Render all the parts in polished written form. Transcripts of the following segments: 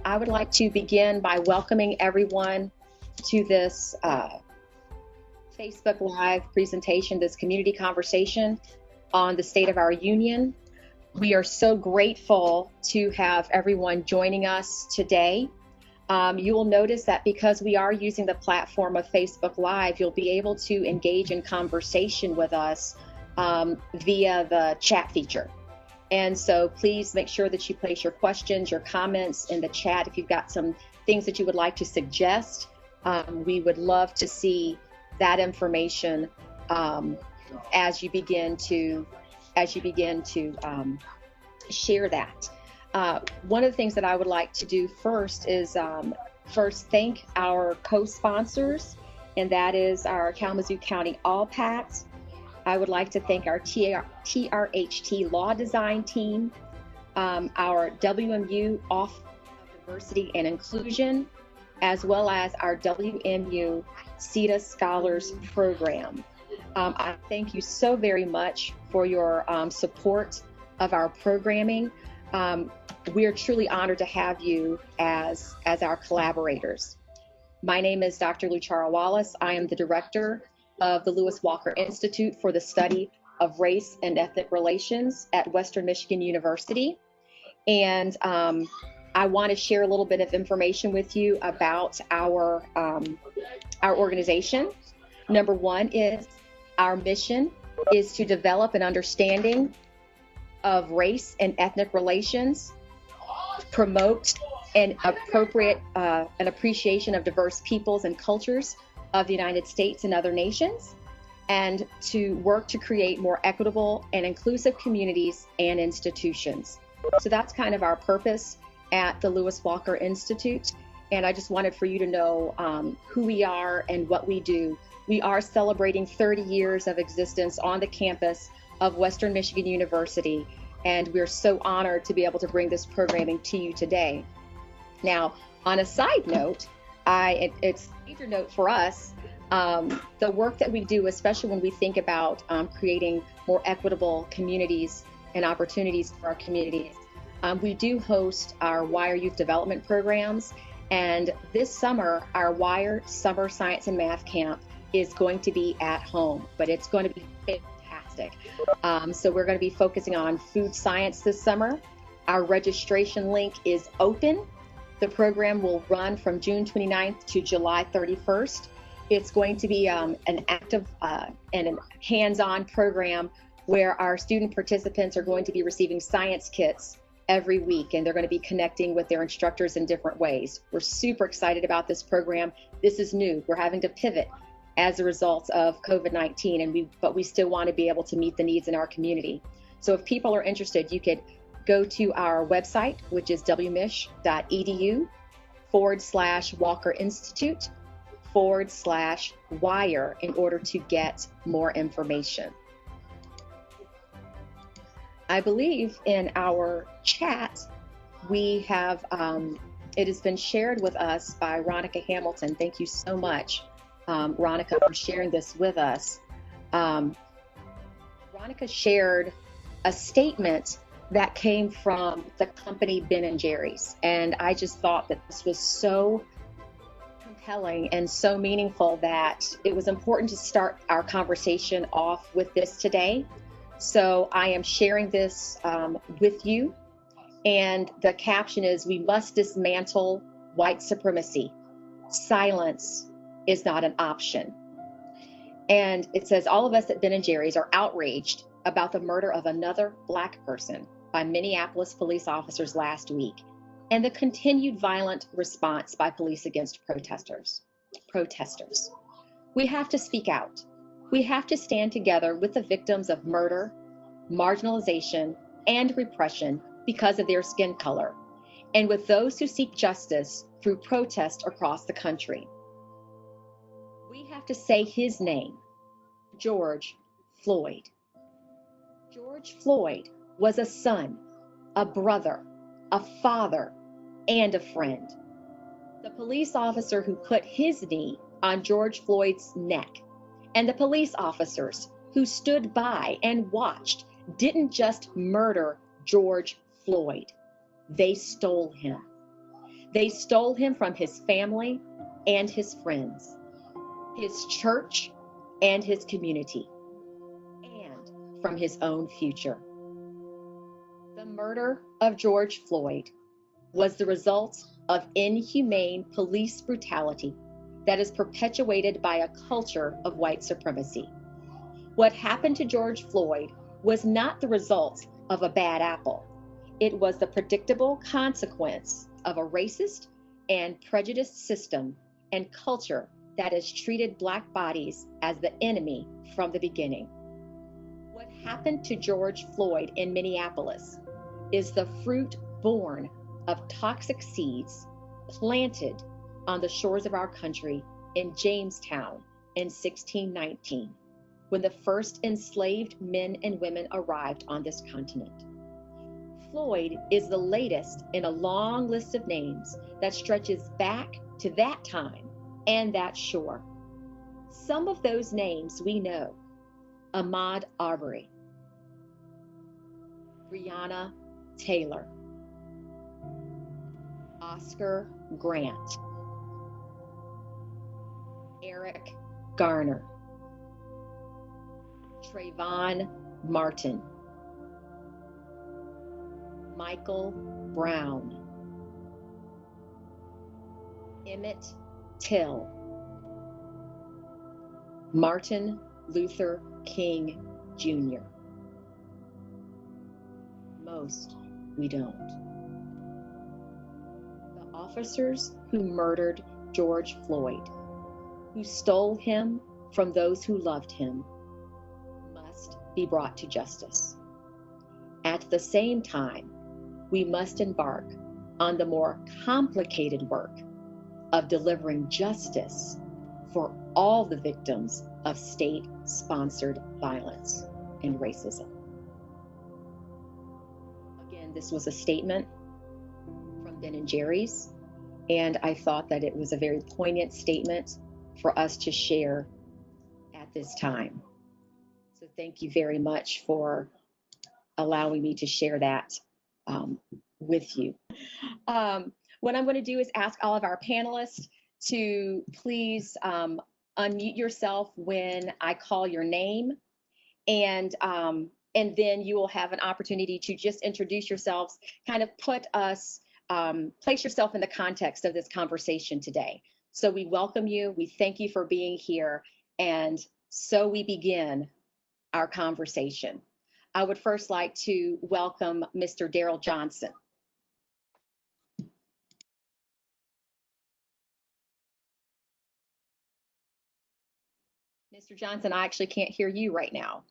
I would like to begin by welcoming everyone to this Facebook Live presentation, this community conversation on the state of our union. We are so grateful to have everyone joining us today. You will notice that because we are using the platform of Facebook Live, you'll be able to engage in conversation with us via the chat feature. And so please make sure that you place your questions, your comments in the chat. If you've got some things that you would like to suggest, we would love to see that information as you begin to share that. One of the things that I would like to do first is thank our co-sponsors, and that is our Kalamazoo County All-Pats. I would like to thank our TRHT Law Design team, our WMU Office of Diversity and Inclusion, as well as our WMU CETA Scholars Program. I thank you so very much for your support of our programming. We are truly honored to have you as our collaborators. My name is Dr. Luchara Wallace. I am the director of the Lewis Walker Institute for the Study of Race and Ethnic Relations at Western Michigan University. And I want to share a little bit of information with you about our organization. Number one is our mission is to develop an understanding of race and ethnic relations, promote an appreciation of diverse peoples and cultures of the United States and other nations, and to work to create more equitable and inclusive communities and institutions. So that's kind of our purpose at the Lewis Walker Institute. And I just wanted for you to know who we are and what we do. We are celebrating 30 years of existence on the campus of Western Michigan University, and we're so honored to be able to bring this programming to you today. Now, on a side note, it's a major note for us, the work that we do, especially when we think about creating more equitable communities and opportunities for our communities. We do host our WIRE Youth Development programs, and this summer, our WIRE Summer Science and Math Camp is going to be at home, but it's going to be fantastic. So we're going to be focusing on food science this summer. Our registration link is open. The program will run from June 29th to July 31st. It's going to be an active and a hands-on program where our student participants are going to be receiving science kits every week, and they're going to be connecting with their instructors in different ways. We're super excited about this program. This is new. We're having to pivot as a result of COVID-19, but we still want to be able to meet the needs in our community. So if people are interested, you could go to our website, which is wmich.edu/Walker Institute/WIRE in order to get more information. I believe in our chat, we have, it has been shared with us by Ronica Hamilton. Thank you so much, Ronica, for sharing this with us. Ronica shared a statement that came from the company Ben & Jerry's. And I just thought that this was so compelling and so meaningful that it was important to start our conversation off with this today. So I am sharing this with you. And the caption is, "We must dismantle white supremacy. Silence is not an option." And it says, all of us at Ben & Jerry's are outraged about the murder of another Black person by Minneapolis police officers last week, and the continued violent response by police against protesters. We have to speak out. We have to stand together with the victims of murder, marginalization, and repression because of their skin color, and with those who seek justice through protest across the country. We have to say his name, George Floyd. George Floyd was a son, a brother, a father, and a friend. The police officer who put his knee on George Floyd's neck, and the police officers who stood by and watched, didn't just murder George Floyd, they stole him. They stole him from his family and his friends, his church and his community, and from his own future. The murder of George Floyd was the result of inhumane police brutality that is perpetuated by a culture of white supremacy. What happened to George Floyd was not the result of a bad apple. It was the predictable consequence of a racist and prejudiced system and culture that has treated Black bodies as the enemy from the beginning. What happened to George Floyd in Minneapolis is the fruit born of toxic seeds planted on the shores of our country in Jamestown in 1619, when the first enslaved men and women arrived on this continent. Floyd is the latest in a long list of names that stretches back to that time and that shore. Some of those names we know: Ahmaud Arbery, Breonna Taylor, Oscar Grant, Eric Garner, Trayvon Martin, Michael Brown, Emmett Till, Martin Luther King Jr. Most we don't. The officers who murdered George Floyd, who stole him from those who loved him, must be brought to justice. At the same time, we must embark on the more complicated work of delivering justice for all the victims of state-sponsored violence and racism. Again, this was a statement from Ben & Jerry's, and I thought that it was a very poignant statement for us to share at this time. So thank you very much for allowing me to share that with you. What I'm going to do is ask all of our panelists to please unmute yourself when I call your name, and then you will have an opportunity to just introduce yourselves, kind of put us, place yourself in the context of this conversation today. So we welcome you, we thank you for being here, and so we begin our conversation. I would first like to welcome Mr. Daryl Johnson. Mr. Johnson, I actually can't hear you right now.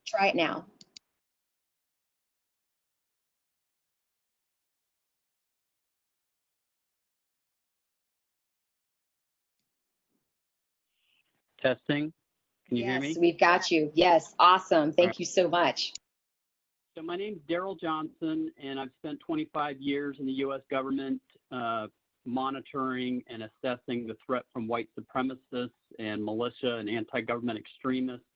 Try it now. Testing. Can you hear me? Yes, we've got you. Yes, awesome. Thank you so much. So my name's Daryl Johnson, and I've spent 25 years in the U.S. government monitoring and assessing the threat from white supremacists and militia and anti-government extremists.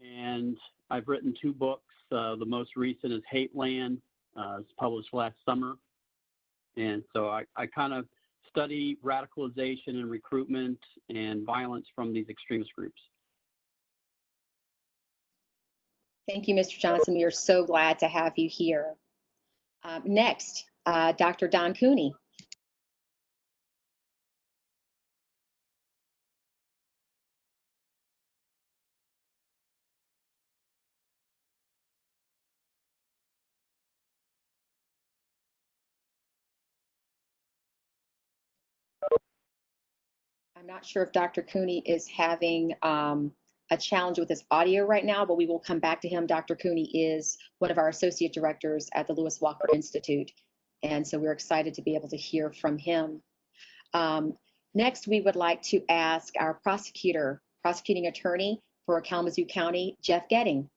And I've written 2 books. The most recent is Hate Land. It was published last summer. And so I kind of study radicalization and recruitment and violence from these extremist groups. Thank you, Mr. Johnson. We are so glad to have you here. Next, Dr. Don Cooney. I'm not sure if Dr. Cooney is having a challenge with his audio right now, but we will come back to him. Dr. Cooney is one of our associate directors at the Lewis Walker Institute, and so we're excited to be able to hear from him. Next, we would like to ask our prosecuting attorney for Kalamazoo County, Jeff Getting.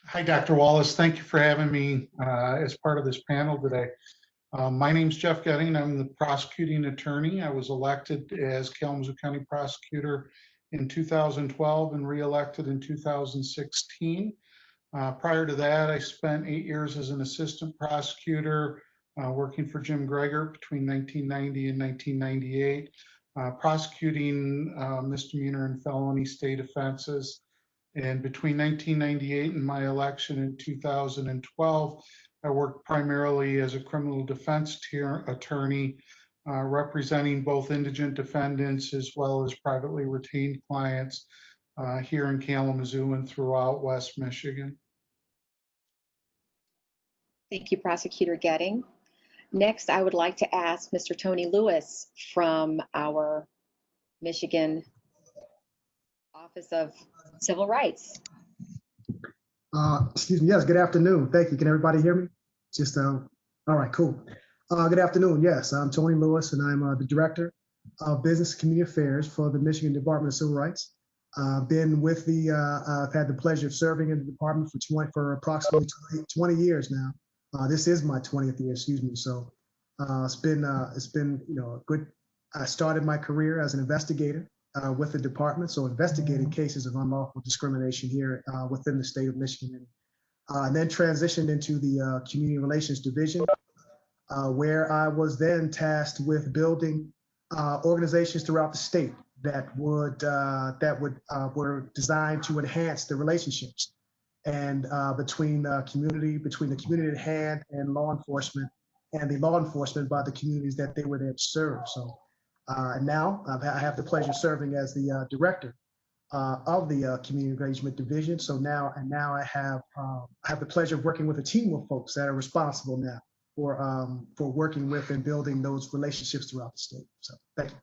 Hi, Dr. Wallace. Thank you for having me as part of this panel today. My name's Jeff Getting. I'm the prosecuting attorney. I was elected as Kalamazoo County prosecutor in 2012 and re-elected in 2016. Prior to that, I spent 8 years as an assistant prosecutor working for Jim Greger between 1990 and 1998, prosecuting misdemeanor and felony state offenses. And between 1998 and my election in 2012, I worked primarily as a criminal defense attorney, representing both indigent defendants as well as privately retained clients here in Kalamazoo and throughout West Michigan. Thank you, Prosecutor Getting. Next, I would like to ask Mr. Tony Lewis from our Michigan Office of Civil Rights. Excuse me. Yes, good afternoon. Thank you. Can everybody hear me? All right, cool. Good afternoon. Yes, I'm Tony Lewis, and I'm the Director of Business and Community Affairs for the Michigan Department of Civil Rights. I've been with I've had the pleasure of serving in the department for approximately 20 years now. This is my 20th year, excuse me. So it's been a good. I started my career as an investigator with the department, so investigating cases of unlawful discrimination here within the state of Michigan, and then transitioned into the Community Relations Division, where I was then tasked with building organizations throughout the state that were designed to enhance the relationships and between the community at hand and law enforcement, and the law enforcement by the communities that they were there to serve. So. And now I have the pleasure of serving as the director of the Community Engagement Division. So now I have the pleasure of working with a team of folks that are responsible now for working with and building those relationships throughout the state. So thank you.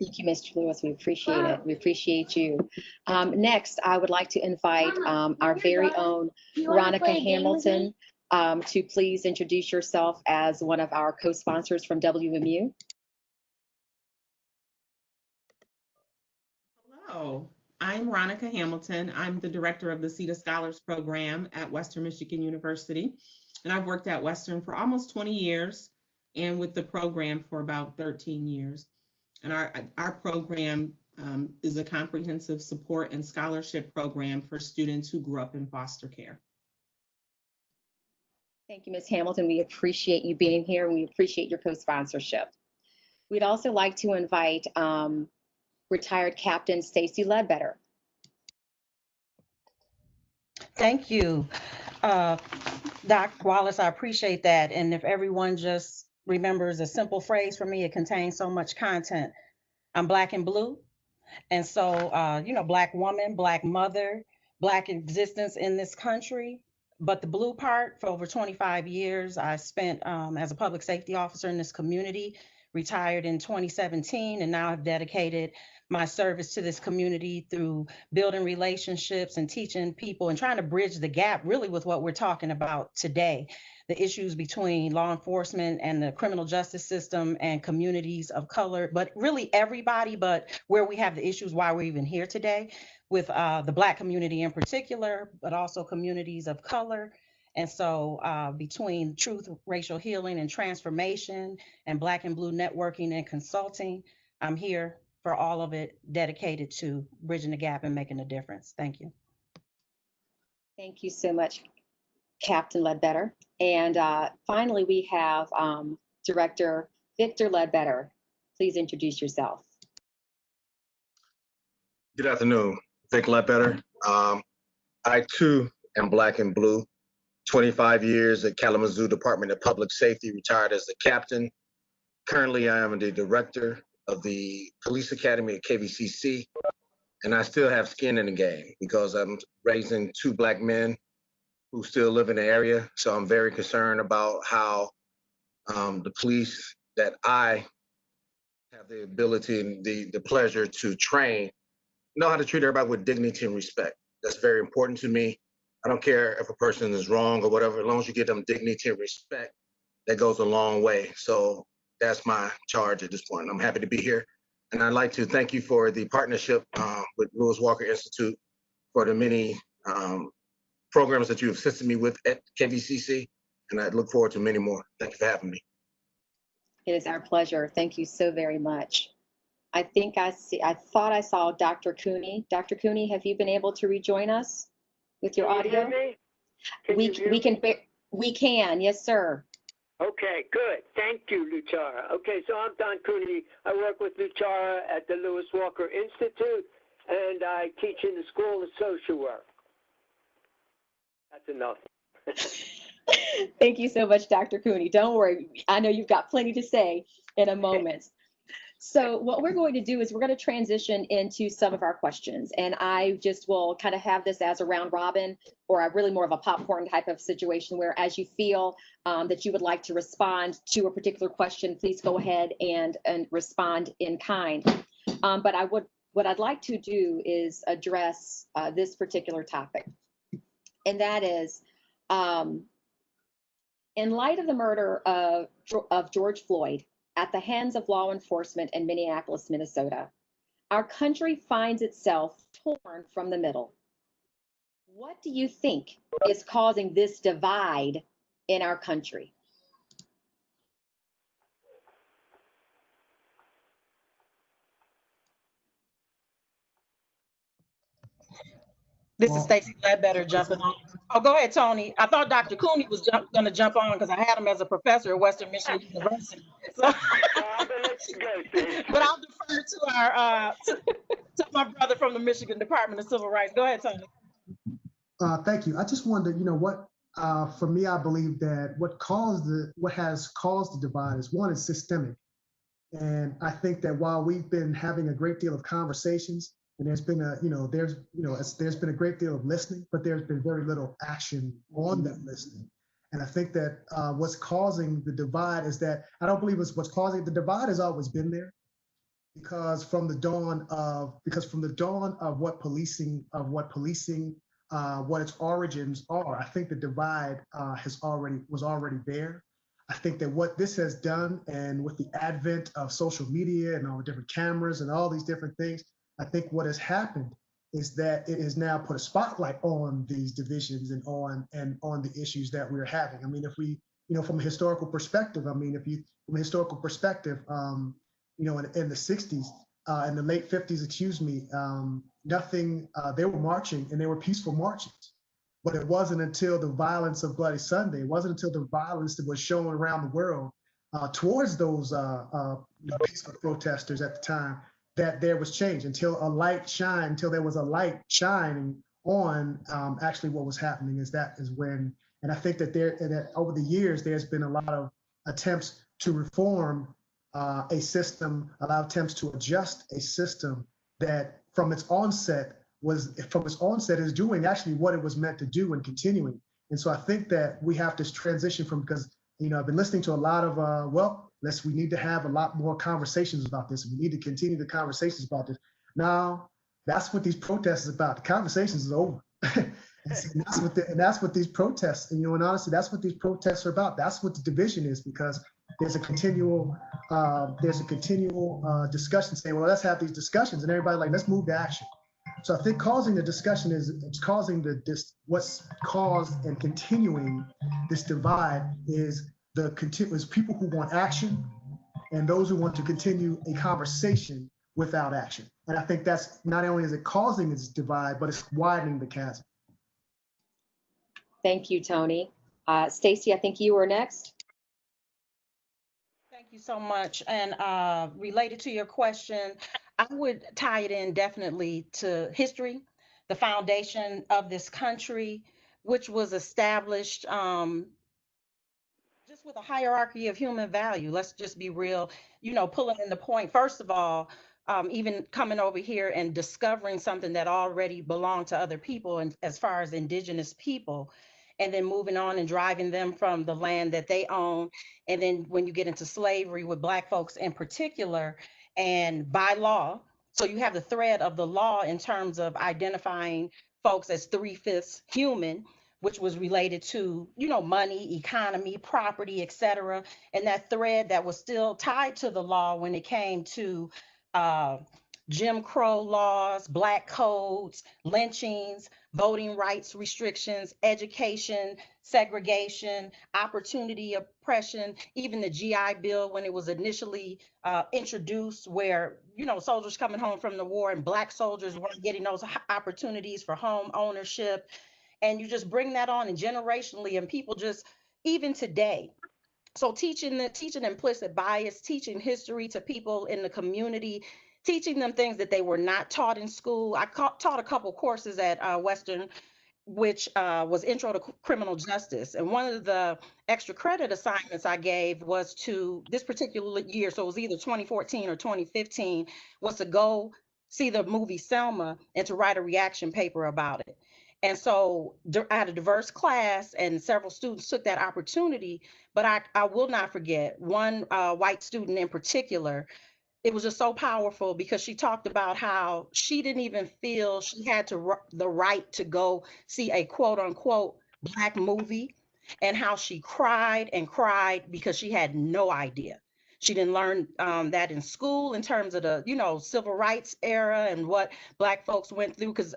Thank you, Mr. Lewis. We appreciate it. We appreciate you. Next, I would like to invite our very own Veronica Hamilton to please introduce yourself as one of our co-sponsors from WMU. Hello, I'm Veronica Hamilton. I'm the director of the CETA Scholars Program at Western Michigan University. And I've worked at Western for almost 20 years and with the program for about 13 years. And our program is a comprehensive support and scholarship program for students who grew up in foster care. Thank you, Ms. Hamilton. We appreciate you being here, and we appreciate your co-sponsorship. We'd also like to invite retired Captain Stacey Ledbetter. Thank you, Dr. Wallace. I appreciate that. And if everyone just remembers a simple phrase for me, it contains so much content. I'm Black and blue. And so, Black woman, Black mother, Black existence in this country. But the blue part, for over 25 years, I spent as a public safety officer in this community, retired in 2017, and now I've dedicated my service to this community through building relationships and teaching people and trying to bridge the gap really with what we're talking about today, the issues between law enforcement and the criminal justice system and communities of color, but really everybody, but where we have the issues, why we're even here today with the Black community in particular, but also communities of color. And so between truth, racial healing and transformation and Black and blue networking and consulting, I'm here for all of it, dedicated to bridging the gap and making a difference. Thank you. Thank you so much, Captain Ledbetter. And finally, we have Director Victor Ledbetter. Please introduce yourself. Good afternoon, Vic Ledbetter. I too am Black and blue. 25 years at Kalamazoo Department of Public Safety, retired as the captain. Currently, I am the director of the Police Academy at KVCC, and I still have skin in the game because I'm raising 2 Black men who still live in the area. So I'm very concerned about how the police that I have the ability and the pleasure to train know how to treat everybody with dignity and respect. That's very important to me. I don't care if a person is wrong or whatever, as long as you give them dignity and respect, that goes a long way. So that's my charge at this point. I'm happy to be here. And I'd like to thank you for the partnership with Lewis Walker Institute for the many programs that you have assisted me with at KVCC. and I look forward to many more. Thank you for having me. It is our pleasure. Thank you so very much. I thought I saw Dr. Cooney. Dr. Cooney, have you been able to rejoin us with your audio? We can, yes, sir. Okay, good. Thank you, Luchara. Okay, so I'm Don Cooney. I work with Luchara at the Lewis Walker Institute, and I teach in the School of Social Work. That's enough. Thank you so much, Dr. Cooney. Don't worry. I know you've got plenty to say in a moment. So what we're going to do is we're going to transition into some of our questions, and I just will kind of have this as a round robin, or a really more of a popcorn type of situation where as you feel that you would like to respond to a particular question, please go ahead and respond in kind. But what I'd like to do is address this particular topic, and that is in light of the murder of George Floyd at the hands of law enforcement in Minneapolis, Minnesota, our country finds itself torn from the middle. What do you think is causing this divide in our country? This is Stacey Ledbetter jumping on. Oh, go ahead, Tony. I thought Dr. Cooney was going to jump on because I had him as a professor at Western Michigan University. So, but I'll defer to our to my brother from the Michigan Department of Civil Rights. Go ahead, Tony. Thank you. I just wondered, what for me, I believe that what has caused the divide is one is systemic, and I think that while we've been having a great deal of conversations. And there's been there's been a great deal of listening, but there's been very little action on that listening. And I think that what's causing the divide is that I don't believe it's what's causing the divide has always been there, because from the dawn of what policing, what its origins are, I think the divide was already there. I think that what this has done, and with the advent of social media and all the different cameras and all these different things, I think what has happened is that it has now put a spotlight on these divisions and on the issues that we're having. I mean, if we, from a historical perspective, in the 60s, in the late 50s, they were marching, and they were peaceful marches. But it wasn't until the violence of Bloody Sunday, it wasn't until the violence that was shown around the world towards those peaceful protesters at the time, that there was change, until there was a light shining on actually what was happening. And I think that over the years, there's been a lot of attempts to reform a system, a lot of attempts to adjust a system that from its onset is doing actually what it was meant to do and continuing. And so I think that we have to transition because I've been listening to a lot of, we need to have a lot more conversations about this. We need to continue the conversations about this. Now, that's what these protests is about. The conversations is over. and that's what these protests, and honestly, that's what these protests are about. That's what the division is, because there's a continual discussion saying, well, let's have these discussions, and everybody let's move to action. So I think causing the discussion what's caused and continuing this divide is people who want action and those who want to continue a conversation without action. And I think that's not only is it causing this divide, but it's widening the chasm. Thank you, Tony. Stacey, I think you were next. Thank you so much. And related to your question, I would tie it in definitely to history, the foundation of this country, which was established just with a hierarchy of human value. Let's just be real, pulling in the point. First of all, even coming over here and discovering something that already belonged to other people, and as far as indigenous people, and then moving on and driving them from the land that they own. And then when you get into slavery with Black folks in particular, and by law, so you have the thread of the law in terms of identifying folks as 3/5 human, which was related to, money, economy, property, et cetera. And that thread that was still tied to the law when it came to Jim Crow laws, black codes, lynchings, voting rights restrictions, education, segregation, opportunity oppression, even the GI Bill when it was initially introduced, where, you know, soldiers coming home from the war and black soldiers weren't getting those opportunities for home ownership. And you just bring that on, and generationally, and people just, even today. So teaching implicit bias, teaching history to people in the community, teaching them things that they were not taught in school. I taught a couple courses at Western, which was Intro to Criminal Justice. And one of the extra credit assignments I gave was to this particular year, so it was either 2014 or 2015, was to go see the movie Selma and to write a reaction paper about it. And so I had a diverse class and several students took that opportunity, but I will not forget one white student in particular. It was just so powerful because she talked about how she didn't even feel she had the right to go see a quote unquote black movie, and how she cried and cried because she had no idea. She didn't learn that in school in terms of the, you know, civil rights era and what black folks went through. Because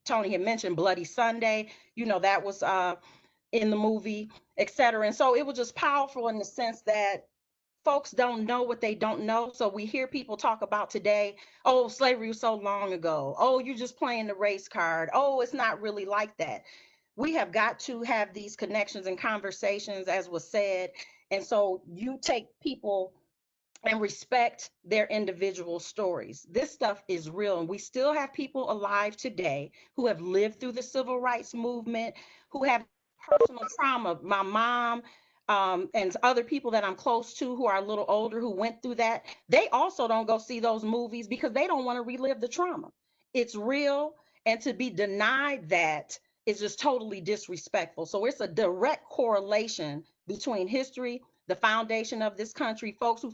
Tony had mentioned Bloody Sunday, you know, that was in the movie, et cetera. And so it was just powerful in the sense that folks don't know what they don't know. So we hear people talk about today, oh, slavery was so long ago. Oh, you're just playing the race card. Oh, it's not really like that. We have got to have these connections and conversations, as was said. And so you take people and respect their individual stories. This stuff is real, and we still have people alive today who have lived through the civil rights movement, who have personal trauma. My mom and other people that I'm close to who are a little older who went through that, they also don't go see those movies because they don't want to relive the trauma. It's real, and to be denied that is just totally disrespectful. So it's a direct correlation between history, the foundation of this country, folks who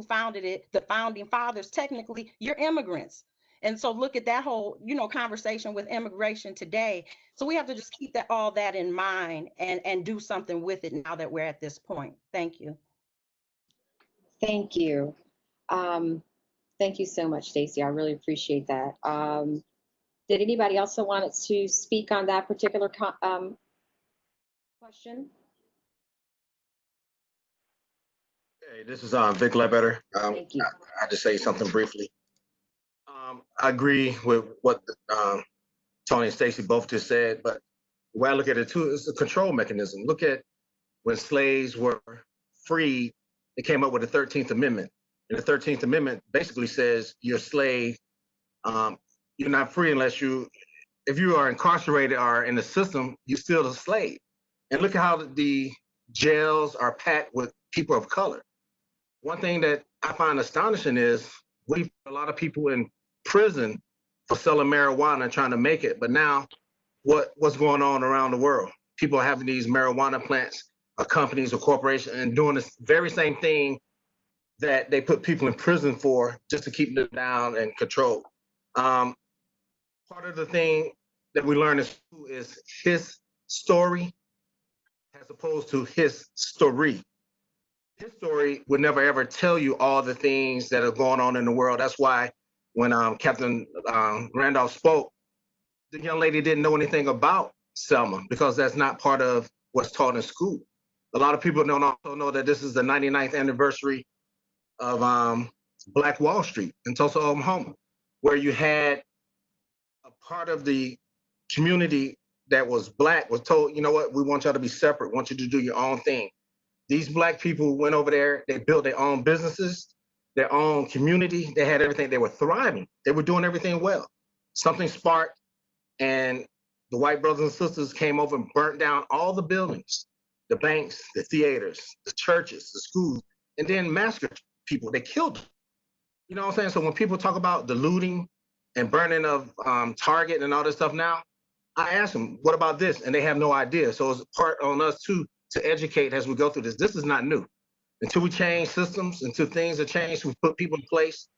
founded it, the founding fathers. Technically, you're immigrants. And so look at that whole, you know, conversation with immigration today. So we have to just keep all that in mind and do something with it now that we're at this point. Thank you. Thank you. Thank you so much, Stacey. I really appreciate that. Did anybody else want to speak on that particular question? Hey, this is Vic Ledbetter. Thank you. I just say something briefly. I agree with what Tony and Stacey both just said, but the way I look at it too, it's a control mechanism. Look at when slaves were freed, they came up with the 13th Amendment. And the 13th Amendment basically says you're a slave. You're not free unless if you are incarcerated or in the system, you're still a slave. And look at how the jails are packed with people of color. One thing that I find astonishing is we put a lot of people in prison for selling marijuana and trying to make it. But now what's going on around the world? People are having these marijuana plants or companies or corporations and doing this very same thing that they put people in prison for, just to keep them down and controlled. Part of the thing that we learn in school is his story as opposed to his story. His story would never ever tell you all the things that are going on in the world. That's why when Captain Randolph spoke, the young lady didn't know anything about Selma because that's not part of what's taught in school. A lot of people don't also know that this is the 99th anniversary of Black Wall Street in Tulsa, Oklahoma, where you had a part of the community that was Black was told, you know what, we want y'all to be separate, we want you to do your own thing. These Black people went over there, they built their own businesses, their own community, they had everything, they were thriving, they were doing everything well. Something sparked, and the white brothers and sisters came over and burnt down all the buildings, the banks, the theaters, the churches, the schools, and then massacred people, they killed them. You know what I'm saying? So when people talk about the looting and burning of Target and all this stuff now, I ask them, what about this? And they have no idea. So it's part on us too, to educate as we go through this. This is not new. Until we change systems, until things are changed, we put people in place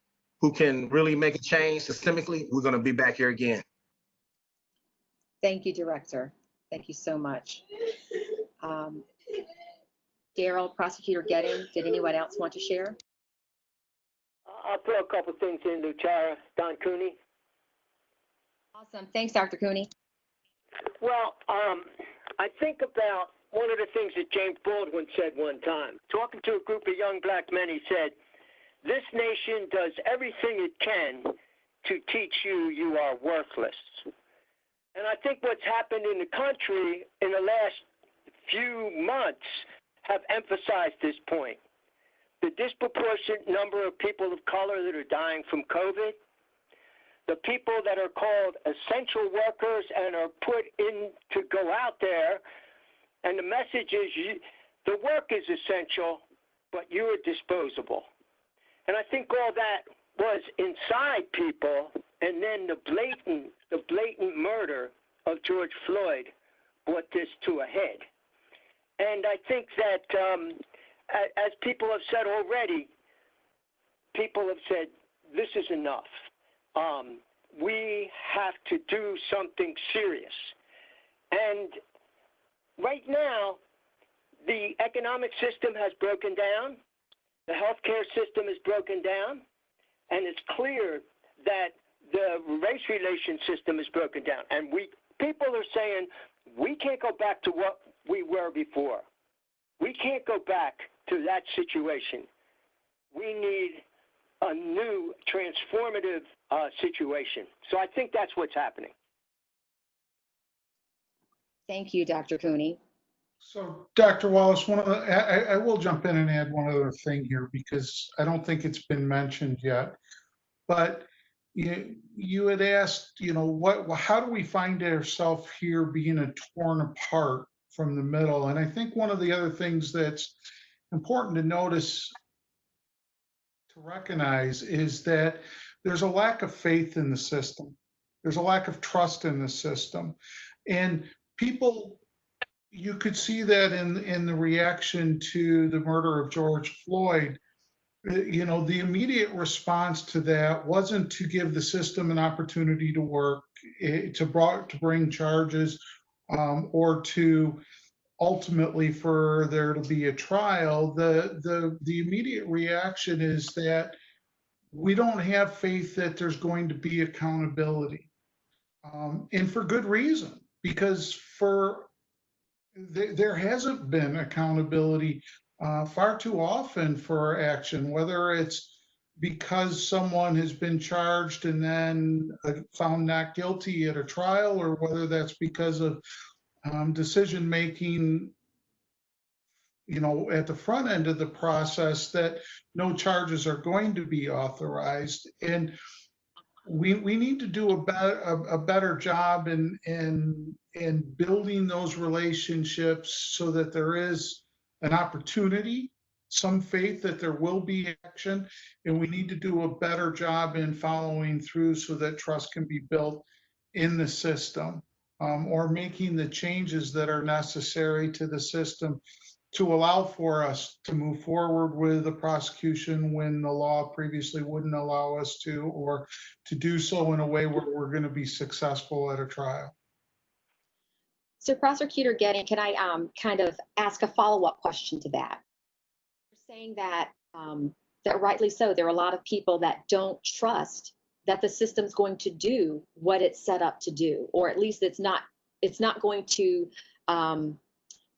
who can really make a change systemically, we're going to be back here again. Thank you, Director. Thank you so much. Daryl, Prosecutor Getting, did anyone else want to share? I'll throw a couple things in, Luchara. Don Cooney. Awesome. Thanks, Dr. Cooney. Well, I think about one of the things that James Baldwin said one time. Talking to a group of young black men, he said, "This nation does everything it can to teach you you are worthless." And I think what's happened in the country in the last few months have emphasized this point. The disproportionate number of people of color that are dying from COVID, the people that are called essential workers and are put in to go out there, and the message is the work is essential, but you are disposable. And I think all that was inside people, and then the blatant murder of George Floyd brought this to a head. And I think that, as people have said already, people have said, this is enough. We have to do something serious. And right now, the economic system has broken down, the healthcare system is broken down, and it's clear that the race relation system is broken down. And people are saying, we can't go back to what we were before. We can't go back to that situation. We need a new transformative situation. So I think that's what's happening. Thank you, Dr. Cooney. So, Dr. Wallace, I will jump in and add one other thing here because I don't think it's been mentioned yet. But you had asked, how do we find ourselves here being torn apart from the middle? And I think one of the other things that's important to notice, to recognize, is that there's a lack of faith in the system. There's a lack of trust in the system. And people, you could see that in the reaction to the murder of George Floyd. The immediate response to that wasn't to give the system an opportunity to work, to bring charges, or to ultimately for there to be a trial. The immediate reaction is that we don't have faith that there's going to be accountability, and for good reason, because there hasn't been accountability far too often for action, whether it's because someone has been charged and then found not guilty at a trial, or whether that's because of decision making, at the front end of the process, that no charges are going to be authorized. And we need to do a better job in building those relationships so that there is an opportunity, some faith that there will be action, and we need to do a better job in following through so that trust can be built in the system, or making the changes that are necessary to the system to allow for us to move forward with a prosecution when the law previously wouldn't allow us to, or to do so in a way where we're going to be successful at a trial. So Prosecutor Getting, can I kind of ask a follow-up question to that? You're saying that, that rightly so, there are a lot of people that don't trust that the system's going to do what it's set up to do, or at least it's not going to,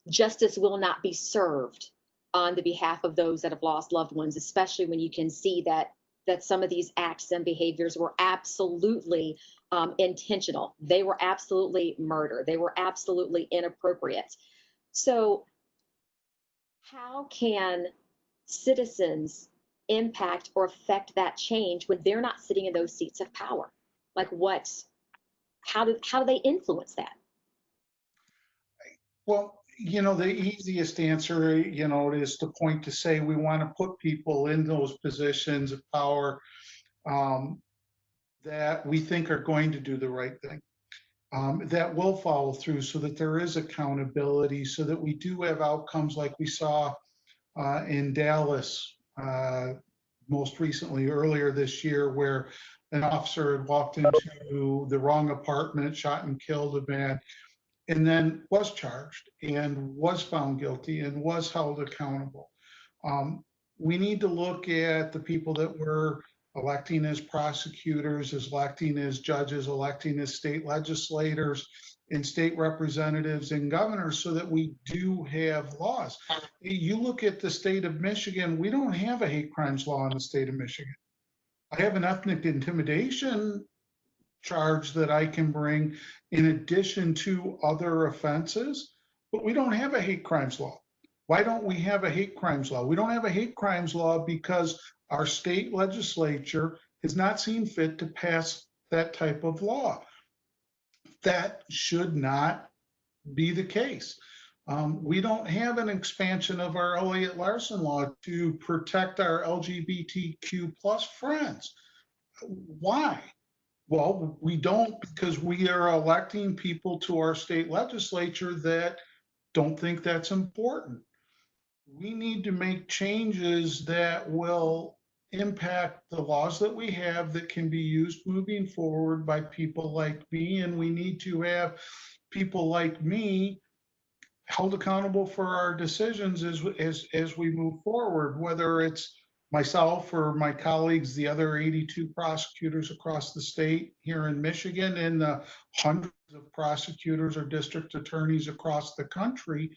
justice will not be served on the behalf of those that have lost loved ones, especially when you can see that some of these acts and behaviors were absolutely intentional. They were absolutely murder. They were absolutely inappropriate. So how can citizens impact or affect that change when they're not sitting in those seats of power? Like how do they influence that? Well, the easiest answer, is to point to say we want to put people in those positions of power that we think are going to do the right thing, that will follow through, so that there is accountability, so that we do have outcomes like we saw in Dallas most recently, earlier this year, where an officer had walked into the wrong apartment, shot and killed a man, and then was charged and was found guilty and was held accountable. We need to look at the people that were electing as prosecutors, as electing as judges, electing as state legislators and state representatives and governors, so that we do have laws. You look at the state of Michigan, we don't have a hate crimes law in the state of Michigan. I have an ethnic intimidation charge that I can bring in addition to other offenses, but we don't have a hate crimes law. Why don't we have a hate crimes law? We don't have a hate crimes law because our state legislature has not seen fit to pass that type of law. That should not be the case. We don't have an expansion of our Elliott Larson law to protect our LGBTQ plus friends. Why? Well, we don't, because we are electing people to our state legislature that don't think that's important. We need to make changes that will impact the laws that we have that can be used moving forward by people like me. And we need to have people like me held accountable for our decisions as we move forward, whether it's myself or my colleagues, the other 82 prosecutors across the state here in Michigan, and the hundreds of prosecutors or district attorneys across the country.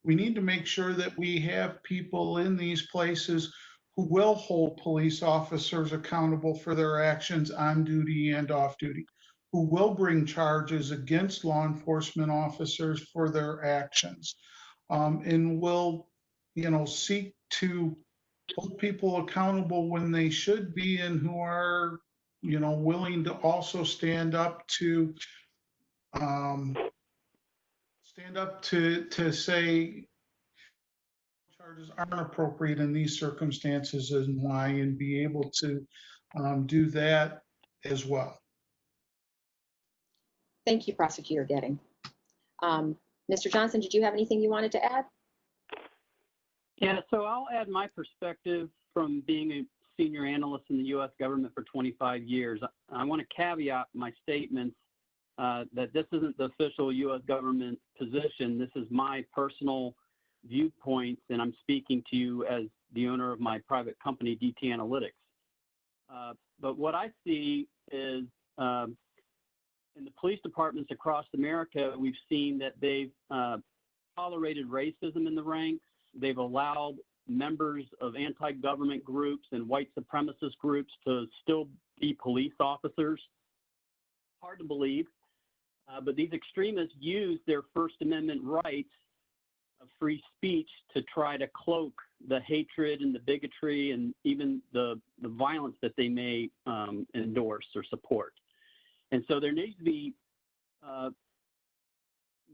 We need to make sure that we have people in these places who will hold police officers accountable for their actions on duty and off duty, who will bring charges against law enforcement officers for their actions, and will, seek to hold people accountable when they should be, and who are, willing to also stand up to say charges aren't appropriate in these circumstances and why, and be able to do that as well. Thank you, Prosecutor Getting. Mr. Johnson, did you have anything you wanted to add? Yeah, so I'll add my perspective from being a senior analyst in the U.S. government for 25 years. I want to caveat my statements that this isn't the official U.S. government position. This is my personal viewpoints, and I'm speaking to you as the owner of my private company, DT Analytics. But what I see is in the police departments across America, we've seen that they've tolerated racism in the ranks. They've allowed members of anti-government groups and white supremacist groups to still be police officers. Hard to believe, but these extremists use their First Amendment rights of free speech to try to cloak the hatred and the bigotry and even the violence that they may endorse or support. And so there needs to be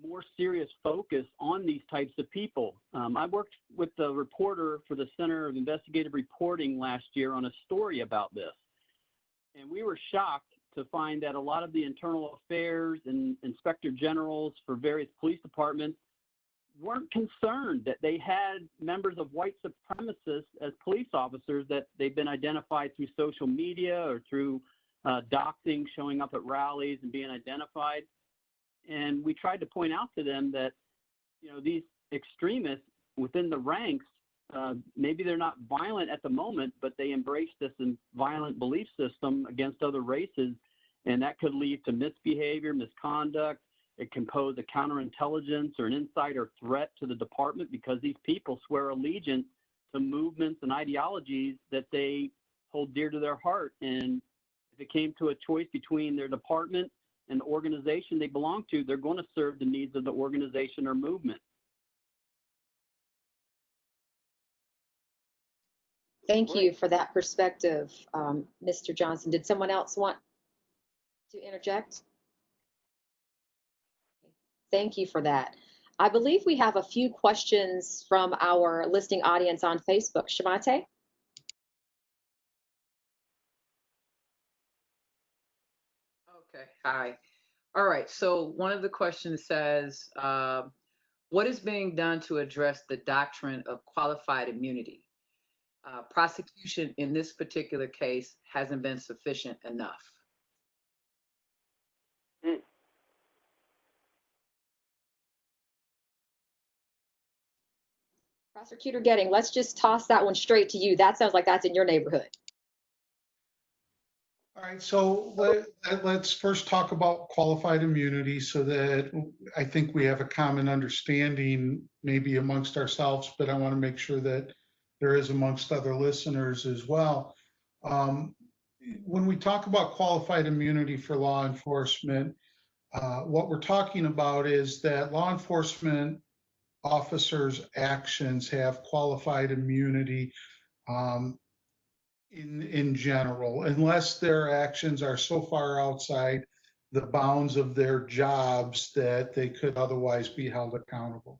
more serious focus on these types of people. I worked with the reporter for the Center of Investigative Reporting last year on a story about this. And we were shocked to find that a lot of the internal affairs and inspector generals for various police departments weren't concerned that they had members of white supremacists as police officers, that they've been identified through social media or through doxing, showing up at rallies and being identified. And we tried to point out to them that, these extremists within the ranks, maybe they're not violent at the moment, but they embrace this violent belief system against other races, and that could lead to misbehavior, misconduct. It can pose a counterintelligence or an insider threat to the department, because these people swear allegiance to movements and ideologies that they hold dear to their heart. And if it came to a choice between their department and the organization they belong to, they're going to serve the needs of the organization or movement. Thank you for that perspective, Mr. Johnson. Did someone else want to interject? Thank you for that. I believe we have a few questions from our listening audience on Facebook. Shamate? Okay, hi. All right, so one of the questions says, what is being done to address the doctrine of qualified immunity? Prosecution in this particular case hasn't been sufficient enough. Prosecutor Getting, let's just toss that one straight to you. That sounds like that's in your neighborhood. All right, so let's first talk about qualified immunity so that I think we have a common understanding maybe amongst ourselves, but I want to make sure that there is amongst other listeners as well. Um, when we talk about qualified immunity for law enforcement, what we're talking about is that law enforcement officers' actions have qualified immunity um, in general, unless their actions are so far outside the bounds of their jobs that they could otherwise be held accountable.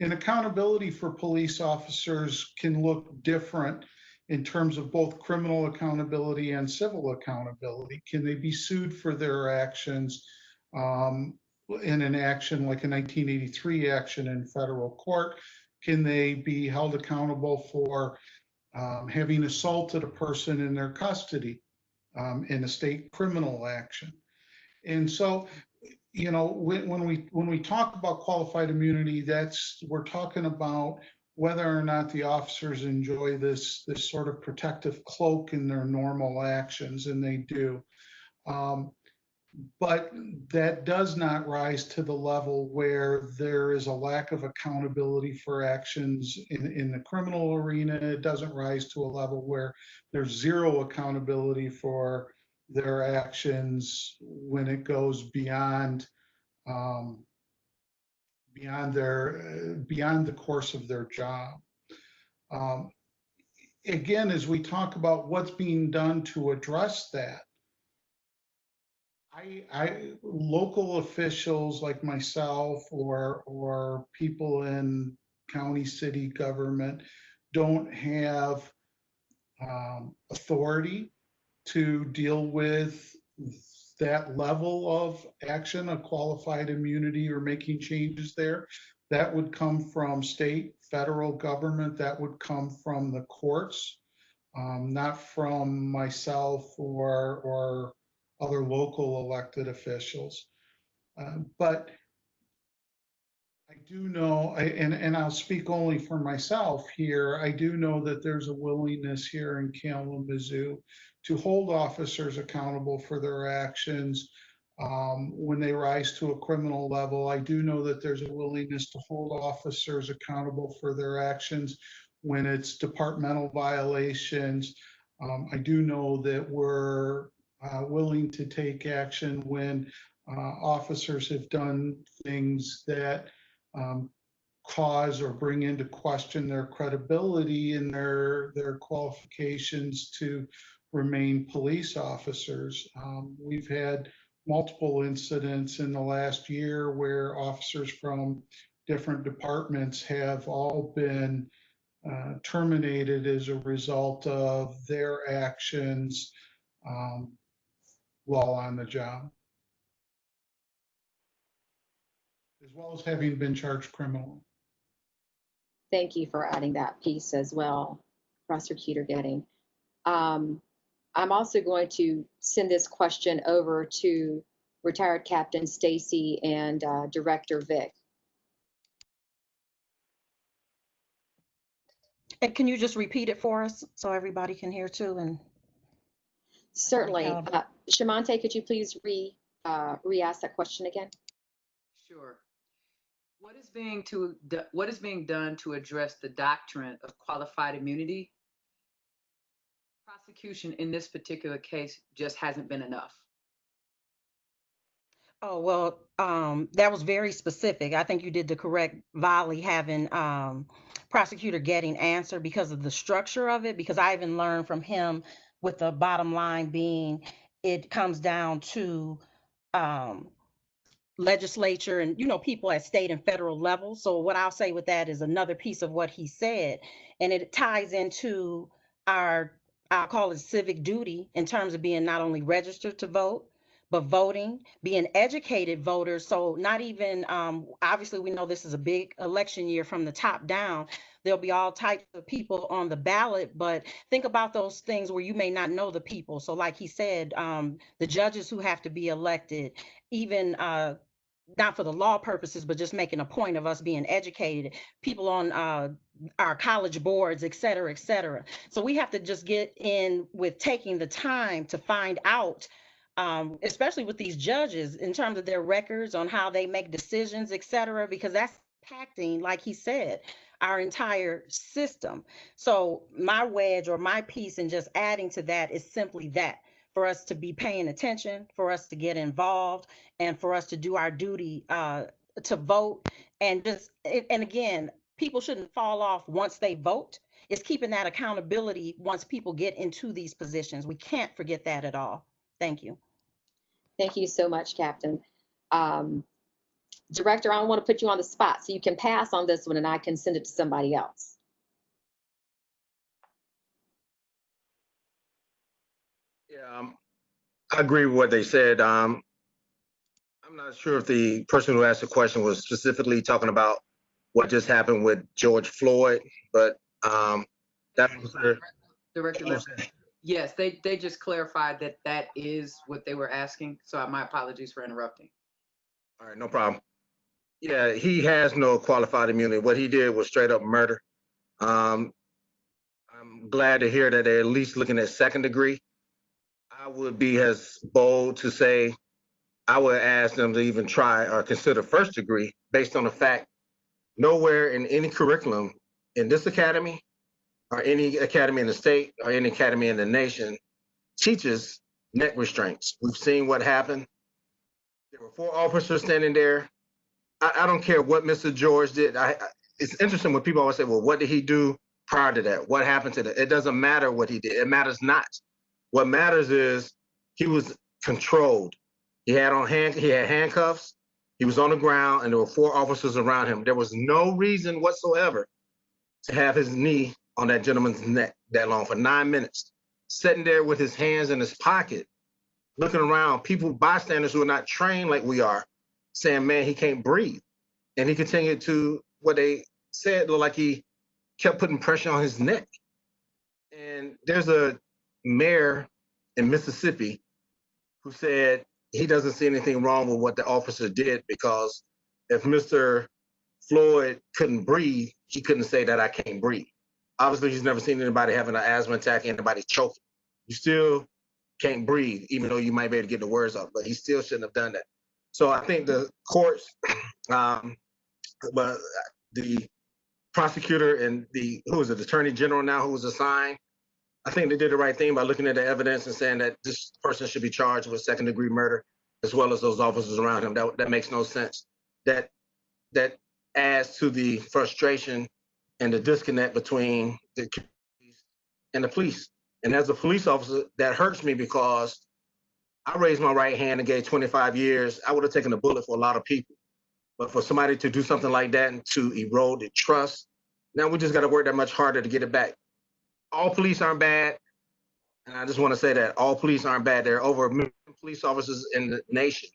And accountability for police officers can look different in terms of both criminal accountability and civil accountability. Can they be sued for their actions um, in an action like a 1983 action in federal court? Can they be held accountable for having assaulted a person in their custody in a state criminal action? And so, you know, when we talk about qualified immunity, we're talking about whether or not the officers enjoy this sort of protective cloak in their normal actions, and they do. But that does not rise to the level where there is a lack of accountability for actions in the criminal arena. It doesn't rise to a level where there's zero accountability for their actions when it goes beyond beyond the course of their job. Um, Again, as we talk about what's being done to address that, local officials like myself or people in county, city government don't have authority to deal with that level of action, a qualified immunity or making changes there. That would come from state, federal government, that would come from the courts, not from myself or other local elected officials. But I do know, and I'll speak only for myself here, I do know that there's a willingness here in Kalamazoo to hold officers accountable for their actions when they rise to a criminal level. I do know that there's a willingness to hold officers accountable for their actions when it's departmental violations. I do know that we're willing to take action when officers have done things that cause or bring into question their credibility and their qualifications to remain police officers. We've had multiple incidents in the last year where officers from different departments have all been terminated as a result of their actions while on the job, as well as having been charged criminally. Thank you for adding that piece as well, Prosecutor Getting. I'm also going to send this question over to retired Captain Stacey and Director Vic. And can you just repeat it for us so everybody can hear too? And Certainly. Shamante, could you please re-ask that question again? Sure. What is being done to address the doctrine of qualified immunity? Prosecution in this particular case just hasn't been enough. Oh, well, that was very specific. I think you did the correct volley having Prosecutor Getting answer because of the structure of it, because I even learned from him with the bottom line being it comes down to legislature and, you know, people at state and federal level. So what I'll say with that is another piece of what he said, and it ties into I'll call it civic duty in terms of being not only registered to vote, but voting, being educated voters. So not even, obviously we know this is a big election year from the top down. There'll be all types of people on the ballot, but think about those things where you may not know the people. So like he said, the judges who have to be elected, even not for the law purposes, but just making a point of us being educated, people on our college boards, et cetera, et cetera. So we have to just get in with taking the time to find out, especially with these judges, in terms of their records on how they make decisions, et cetera, because that's impacting, like he said, our entire system. So my wedge or my piece in just adding to that is simply that, for us to be paying attention, for us to get involved, and for us to do our duty to vote. And just, and again, people shouldn't fall off once they vote. It's keeping that accountability once people get into these positions. We can't forget that at all. Thank you. Thank you so much, Captain. Director, I don't want to put you on the spot, so you can pass on this one and I can send it to somebody else. Yeah, I agree with what they said. I'm not sure if the person who asked the question was specifically talking about what just happened with George Floyd, but that was Director Ledbetter. Yes, they just clarified that that is what they were asking. So my apologies for interrupting. all right, no problem. Yeah, he has no qualified immunity. What he did was straight up murder. I'm glad to hear that they're at least looking at second degree. I would be as bold to say I would ask them to even try or consider first degree based on the fact nowhere in any curriculum in this academy or any academy in the state or any academy in the nation teaches neck restraints. We've seen what happened. There were 4 officers standing there. I don't care what Mr. George did. It's interesting when people always say, well, what did he do prior to that? What happened to that? It doesn't matter what he did. It matters not. What matters is he was controlled. He had handcuffs. He was on the ground, and there were 4 officers around him. There was no reason whatsoever to have his knee on that gentleman's neck that long for 9 minutes, sitting there with his hands in his pocket, looking around, people, bystanders who are not trained like we are, saying, man, he can't breathe. And he continued to, what they said, looked like he kept putting pressure on his neck. And there's a mayor in Mississippi who said he doesn't see anything wrong with what the officer did, because if Mr. Floyd couldn't breathe, he couldn't say that I can't breathe. Obviously, he's never seen anybody having an asthma attack, anybody choking. You still can't breathe, even though you might be able to get the words out, but he still shouldn't have done that. So I think the courts, but the prosecutor and the attorney general now who was assigned, I think they did the right thing by looking at the evidence and saying that this person should be charged with second degree murder, as well as those officers around him. That makes no sense. That adds to the frustration and the disconnect between the communities and the police. And as a police officer, that hurts me, because I raised my right hand and gave 25 years. I would have taken a bullet for a lot of people. But for somebody to do something like that and to erode the trust, now we just got to work that much harder to get it back. All police aren't bad. And I just want to say that all police aren't bad. There are over 1 million police officers in the nation,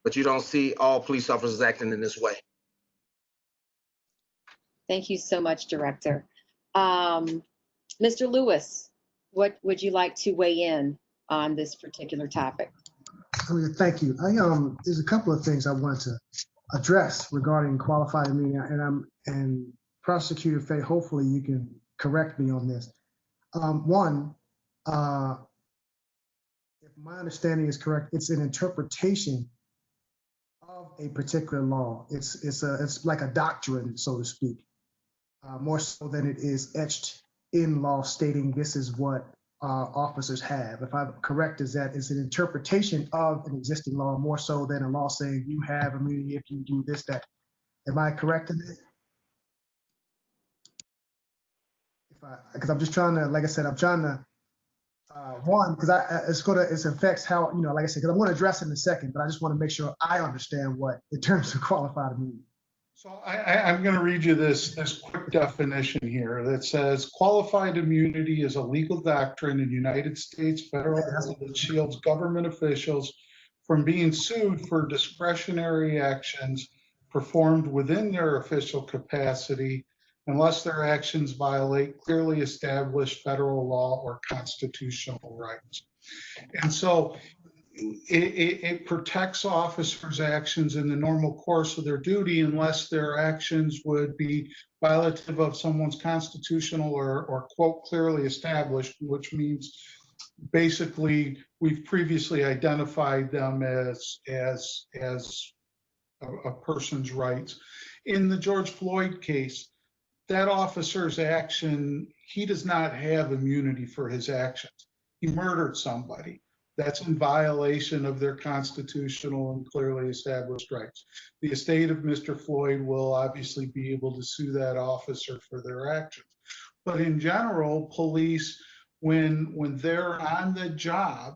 but you don't see all police officers acting in this way. Thank you so much, Director. Mr. Lewis, what would you like to weigh in on this particular topic? Thank you. There's a couple of things I wanted to address regarding qualified immunity, and Prosecutor Fay, hopefully you can correct me on this. One, if my understanding is correct, it's an interpretation of a particular law. It's like a doctrine, so to speak, more so than it is etched in law stating this is what officers have. If I'm correct, is that it's an interpretation of an existing law more so than a law saying you have immunity if you do this, that. Am I correct in this? Because I'm just trying to, like I said, I'm trying to, one, because it affects how, like I said, because I'm going to address it in a second, but I just want to make sure I understand what, in terms of qualified immunity. So I'm going to read you this quick definition here that says qualified immunity is a legal doctrine in United States federal law that shields government officials from being sued for discretionary actions performed within their official capacity unless their actions violate clearly established federal law or constitutional rights. And so it protects officers' actions in the normal course of their duty unless their actions would be violative of someone's constitutional or quote clearly established, which means basically we've previously identified them as a person's rights. In the George Floyd case, that officer's action, he does not have immunity for his actions. He murdered somebody. That's in violation of their constitutional and clearly established rights. The estate of Mr. Floyd will obviously be able to sue that officer for their actions. But in general, police, when they're on the job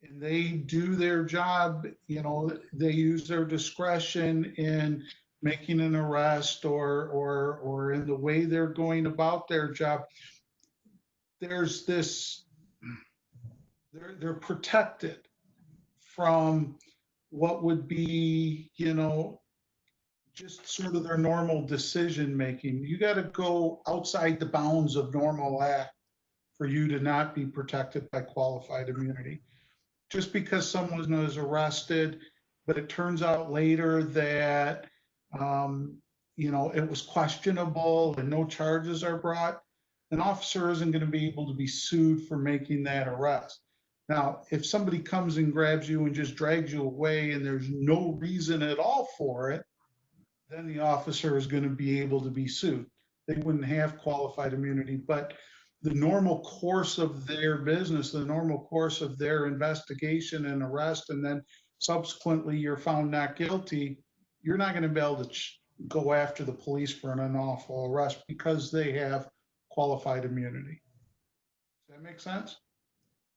and they do their job, you know, they use their discretion in making an arrest or in the way they're going about their job. There's this, they're protected from what would be, you know, just sort of their normal decision making. You got to go outside the bounds of normal act for you to not be protected by qualified immunity. Just because someone was arrested, but it turns out later that, you know, it was questionable and no charges are brought, an officer isn't going to be able to be sued for making that arrest. Now, if somebody comes and grabs you and just drags you away and there's no reason at all for it, then the officer is going to be able to be sued. They wouldn't have qualified immunity, but the normal course of their business, the normal course of their investigation and arrest, and then subsequently you're found not guilty, you're not going to be able to go after the police for an unlawful arrest because they have qualified immunity. Does that make sense?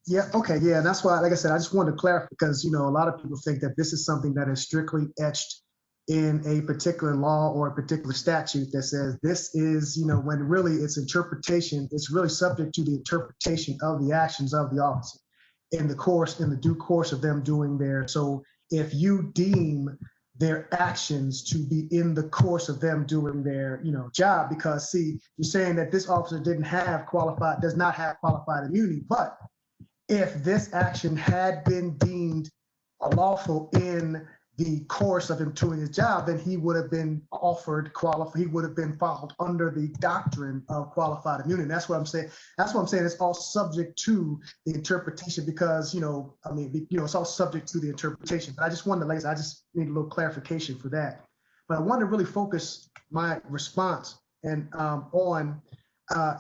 Yeah, okay, yeah, and that's why, like I said, I just wanted to clarify because, you know, a lot of people think that this is something that is strictly etched in a particular law or a particular statute that says this is, you know, when really it's interpretation, it's really subject to the interpretation of the actions of the officer in the due course of them doing their, so if you deem their actions to be in the course of them doing their, you know, job, because see, you're saying that this officer does not have qualified immunity, but if this action had been deemed lawful in the course of him doing his job, then he would have been he would have been filed under the doctrine of qualified immunity. That's what I'm saying. That's what I'm saying. It's all subject to the interpretation because, you know, I mean, you know, it's all subject to the interpretation. But I just wanted to, like I just need a little clarification for that. But I want to really focus my response and on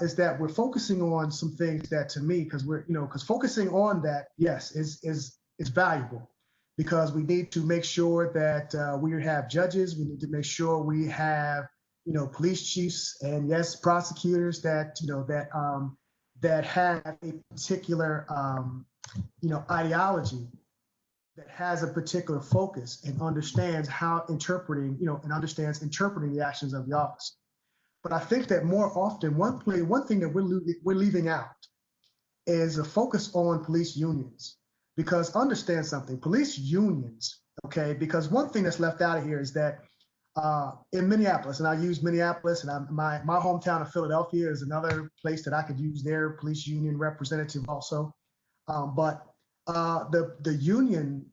is that we're focusing on some things that to me, because we're, you know, because focusing on that, yes, is valuable. Because we need to make sure that we have judges, we need to make sure we have, you know, police chiefs and yes, prosecutors that, you know, that have a particular, you know, ideology that has a particular focus and understands how interpreting, you know, and understands interpreting the actions of the officer. But I think that more often, one thing that we're leaving out is a focus on police unions. Because understand something, police unions, okay, because one thing that's left out of here is that in Minneapolis, and I use Minneapolis, and my hometown of Philadelphia is another place that I could use their police union representative also. But the union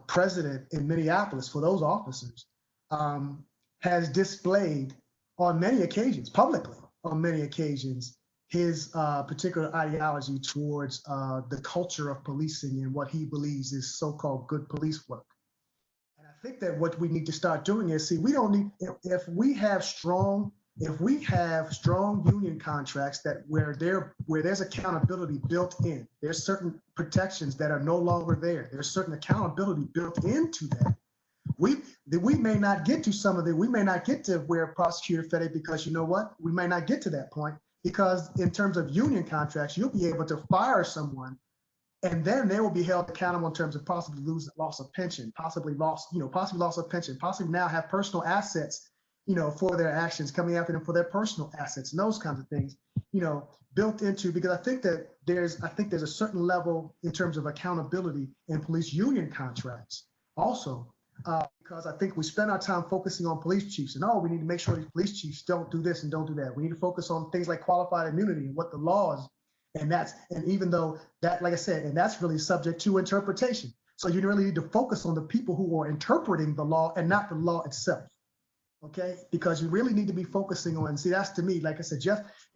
president in Minneapolis for those officers has displayed on many occasions, publicly on many occasions, his particular ideology towards the culture of policing and what he believes is so-called good police work. And I think that what we need to start doing is, see, we don't need, if we have strong union contracts that where there's accountability built in, there's certain protections that are no longer there. There's certain accountability built into that. We may not get to some of it. We may not get to where prosecutor fed it because you know what? We may not get to that point. Because in terms of union contracts, you'll be able to fire someone and then they will be held accountable in terms of possibly loss of pension, possibly loss of pension, possibly now have personal assets, you know, for their actions coming after them for their personal assets and those kinds of things, you know, built into, because I think there's a certain level in terms of accountability in police union contracts also. Because I think we spend our time focusing on police chiefs and, oh, we need to make sure these police chiefs don't do this and don't do that. We need to focus on things like qualified immunity and what the laws And even though that, like I said, and that's really subject to interpretation. So you really need to focus on the people who are interpreting the law and not the law itself. Okay, because you really need to be focusing on, see, that's to me, like I said,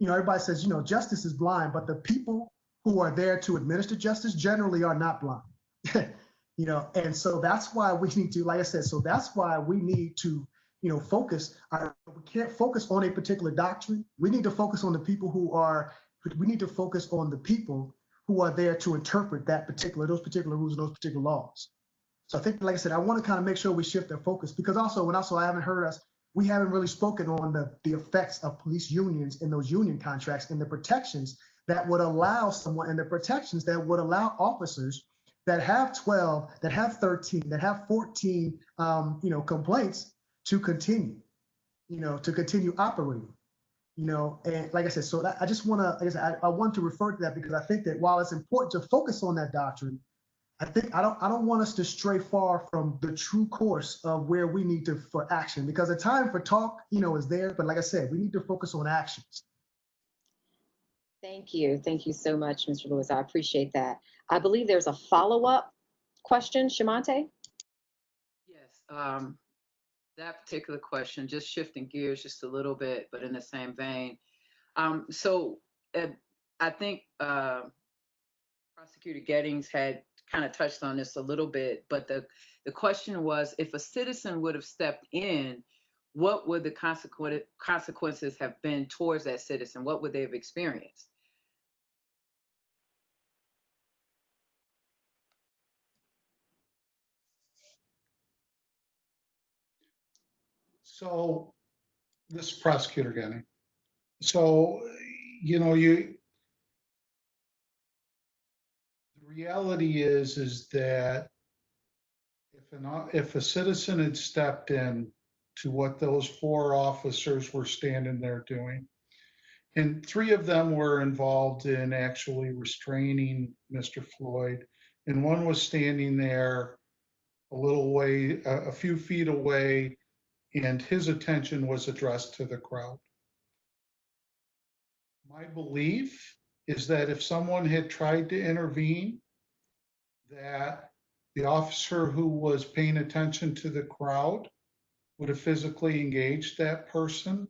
everybody says, justice is blind, but the people who are there to administer justice generally are not blind. And so that's why we need to, like I said, so that's why we need to, focus. We can't focus on a particular doctrine. We need to focus on the people we need to focus on the people who are there to interpret those particular rules and those particular laws. So I think, like I said, I want to kind of make sure we shift their focus, because also I haven't heard we haven't really spoken on the effects of police unions in those union contracts and the protections that would allow officers that have 12, that have 13, that have 14, complaints to continue operating. And like I said, so I just want to, like I said, I want to refer to that because I think that while it's important to focus on that doctrine, I don't want us to stray far from the true course of where we need to for action, because the time for talk, is there. But like I said, we need to focus on actions. Thank you. Thank you so much, Mr. Lewis. I appreciate that. I believe there's a follow-up question, Shamante? Yes, that particular question, just shifting gears just a little bit, but in the same vein. I think Prosecutor Gettings had kind of touched on this a little bit, but the question was, if a citizen would have stepped in, what would the consequences have been towards that citizen? What would they have experienced? So this is Prosecutor Getting. So, the reality is that if a citizen had stepped in to what those 4 officers were standing there doing, and 3 of them were involved in actually restraining Mr. Floyd, and 1 was standing there a few feet away, and his attention was addressed to the crowd. My belief is that if someone had tried to intervene, that the officer who was paying attention to the crowd would have physically engaged that person.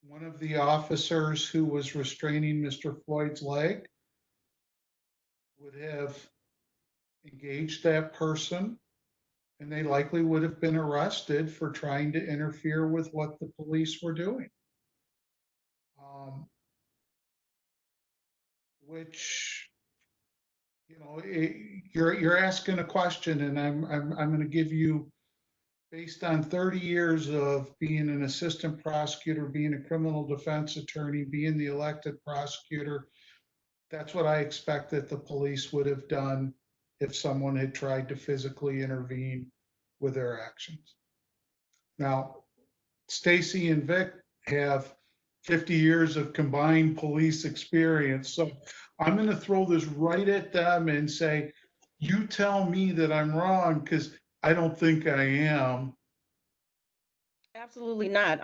One of the officers who was restraining Mr. Floyd's leg would have engaged that person, and they likely would have been arrested for trying to interfere with what the police were doing. Which, you're asking a question, and I'm going to give you, based on 30 years of being an assistant prosecutor, being a criminal defense attorney, being the elected prosecutor, that's what I expect that the police would have done if someone had tried to physically intervene with their actions. Now, Stacey and Vic have 50 years of combined police experience. So I'm going to throw this right at them and say, you tell me that I'm wrong, because I don't think I am. Absolutely not.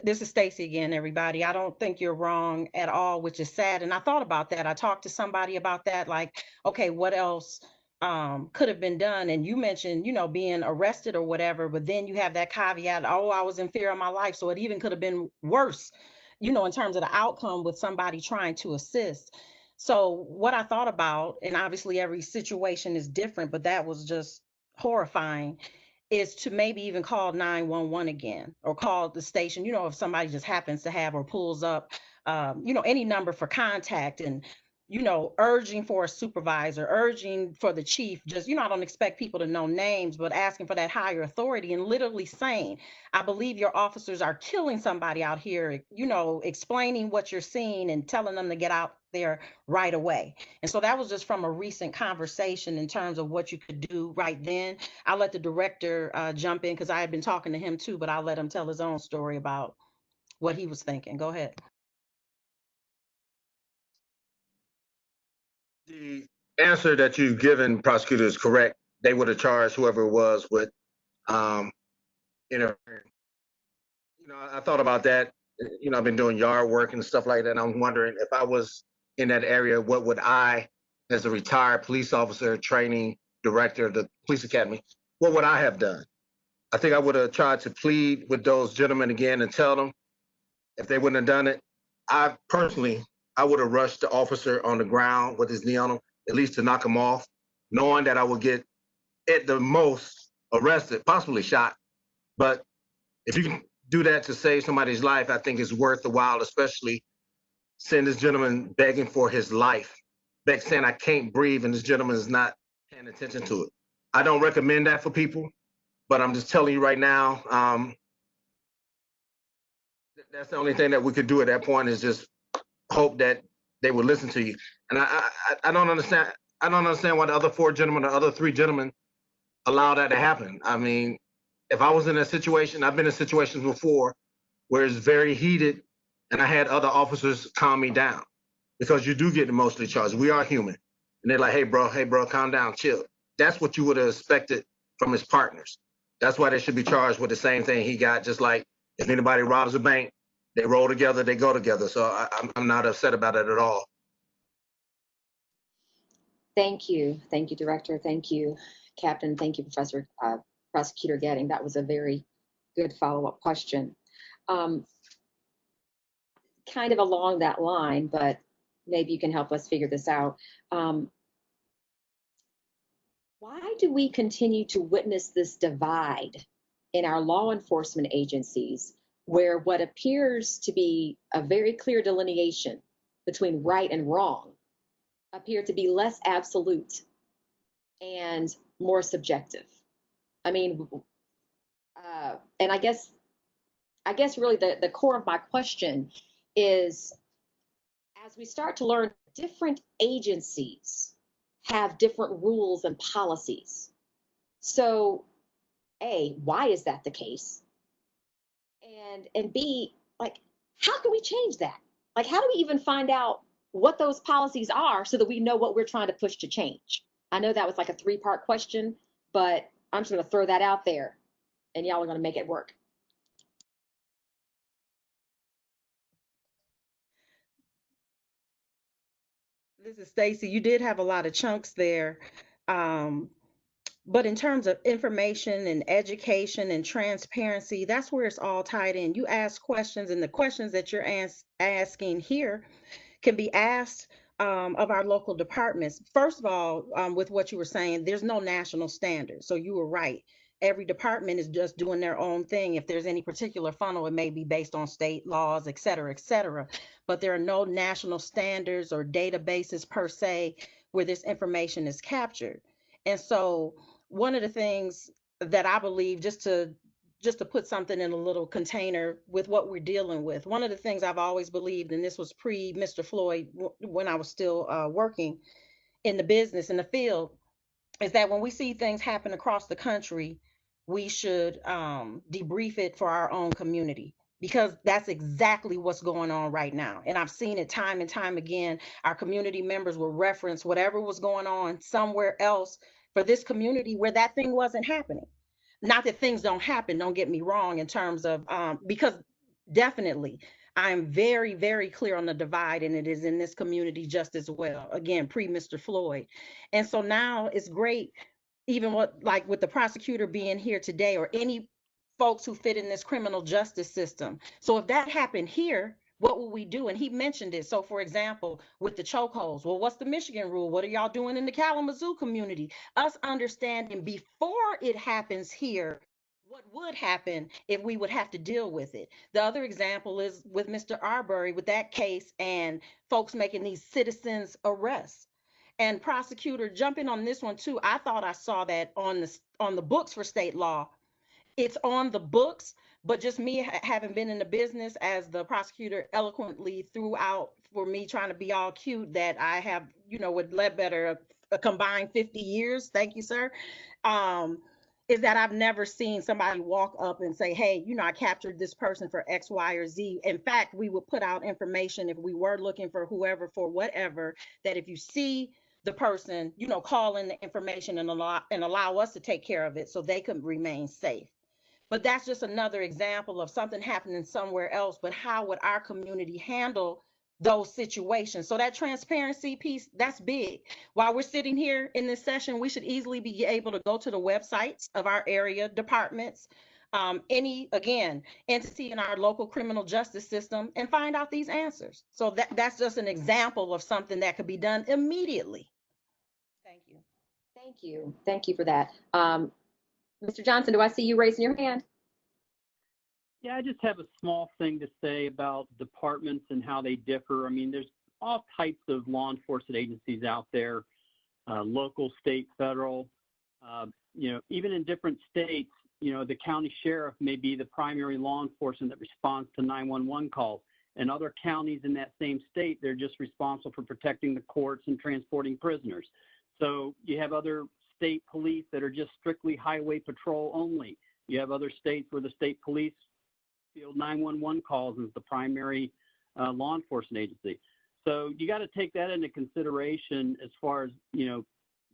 This is Stacey again, everybody. I don't think you're wrong at all, which is sad. And I thought about that. I talked to somebody about that, like, okay, what else could have been done? And you mentioned, being arrested or whatever, but then you have that caveat, oh, I was in fear of my life. So it even could have been worse, in terms of the outcome with somebody trying to assist. So what I thought about, and obviously every situation is different, but that was just horrifying, is to maybe even call 911 again, or call the station, if somebody just happens to have or pulls up, any number for contact, and, urging for a supervisor, urging for the chief, just, I don't expect people to know names, but asking for that higher authority and literally saying, I believe your officers are killing somebody out here, explaining what you're seeing and telling them to get out there right away. And so that was just from a recent conversation in terms of what you could do right then. I'll let the director jump in, because I had been talking to him too, but I'll let him tell his own story about what he was thinking. Go ahead. The answer that you've given, prosecutor, is correct. They would have charged whoever it was with interfering. I thought about that. I've been doing yard work and stuff like that, and I'm wondering if I was in that area, what would I, as a retired police officer, training director of the police academy, what would I have done? I think I would have tried to plead with those gentlemen again and tell them if they wouldn't have done it. I personally, I would have rushed the officer on the ground with his knee on him, at least to knock him off, knowing that I would get at the most arrested, possibly shot. But if you can do that to save somebody's life, I think it's worth the while, especially seeing this gentleman begging for his life, saying I can't breathe, and this gentleman is not paying attention to it. I don't recommend that for people, but I'm just telling you right now, that's the only thing that we could do at that point is just hope that they would listen to you. And I don't understand. I don't understand why the other four gentlemen, the other three gentlemen, allow that to happen. I mean, if I was in a situation, I've been in situations before where it's very heated, and I had other officers calm me down, because you do get emotionally charged. We are human, and they're like, hey bro, calm down, chill. That's what you would have expected from his partners. That's why they should be charged with the same thing he got. Just like if anybody robs a bank, they roll together, they go together. So I'm not upset about it at all. Thank you, Director. Thank you, Captain. Thank you, Professor Prosecutor Getting. That was a very good follow-up question. Kind of along that line, but maybe you can help us figure this out. Why do we continue to witness this divide in our law enforcement agencies, where what appears to be a very clear delineation between right and wrong appear to be less absolute and more subjective? I mean, and I guess really the core of my question is, as we start to learn, different agencies have different rules and policies. So A, why is that the case? And B, like, how can we change that? Like, how do we even find out what those policies are so that we know what we're trying to push to change? I know that was like a three-part question, but I'm just going to throw that out there, and y'all are going to make it work. This is Stacey. You did have a lot of chunks there. But in terms of information and education and transparency, that's where it's all tied in. You ask questions, and the questions that you're asking here can be asked of our local departments. First of all, with what you were saying, there's no national standard. So you were right. Every department is just doing their own thing. If there's any particular funnel, it may be based on state laws, et cetera, et cetera. But there are no national standards or databases per se where this information is captured. And so one of the things that I believe, just to put something in a little container with what we're dealing with, one of the things I've always believed, and this was pre Mr. Floyd when I was still working in the business, in the field, is that when we see things happen across the country, we should debrief it for our own community, because that's exactly what's going on right now. And I've seen it time and time again. Our community members will reference whatever was going on somewhere else for this community where that thing wasn't happening. Not that things don't happen, don't get me wrong, in terms of, because definitely I'm very, very clear on the divide, and it is in this community just as well. Again, pre Mr. Floyd. And so now it's great, even with the prosecutor being here today, or any folks who fit in this criminal justice system. So if that happened here, what will we do? And he mentioned it. So for example, with the chokeholds, well, what's the Michigan rule? What are y'all doing in the Kalamazoo community? Us understanding before it happens here, what would happen if we would have to deal with it. The other example is with Mr. Arbery, with that case and folks making these citizens arrests. And prosecutor, jumping on this one too, I thought I saw that on the books for state law. It's on the books, but just me having been in the business, as the prosecutor eloquently threw out for me, trying to be all cute, that I have, with Ledbetter, a combined 50 years. Thank you, sir. Is that I've never seen somebody walk up and say, hey, I captured this person for X, Y, or Z. In fact, we would put out information if we were looking for whoever for whatever, that if you see the person, call in the information and allow us to take care of it so they can remain safe. But that's just another example of something happening somewhere else. But how would our community handle those situations. So that transparency piece, that's big. While we're sitting here in this session, we should easily be able to go to the websites of our area departments, any, again, entity in our local criminal justice system, and find out these answers. So that's just an example of something that could be done immediately. Thank you. Thank you. Thank you for that. Mr. Johnson, do I see you raising your hand? Yeah, I just have a small thing to say about departments and how they differ. I mean, there's all types of law enforcement agencies out there, local, state, federal. Even in different states, the county sheriff may be the primary law enforcement that responds to 911 calls. In other counties in that same state, they're just responsible for protecting the courts and transporting prisoners. So you have other state police that are just strictly highway patrol only. You have other states where the state police field 911 calls as the primary law enforcement agency. So you got to take that into consideration as far as,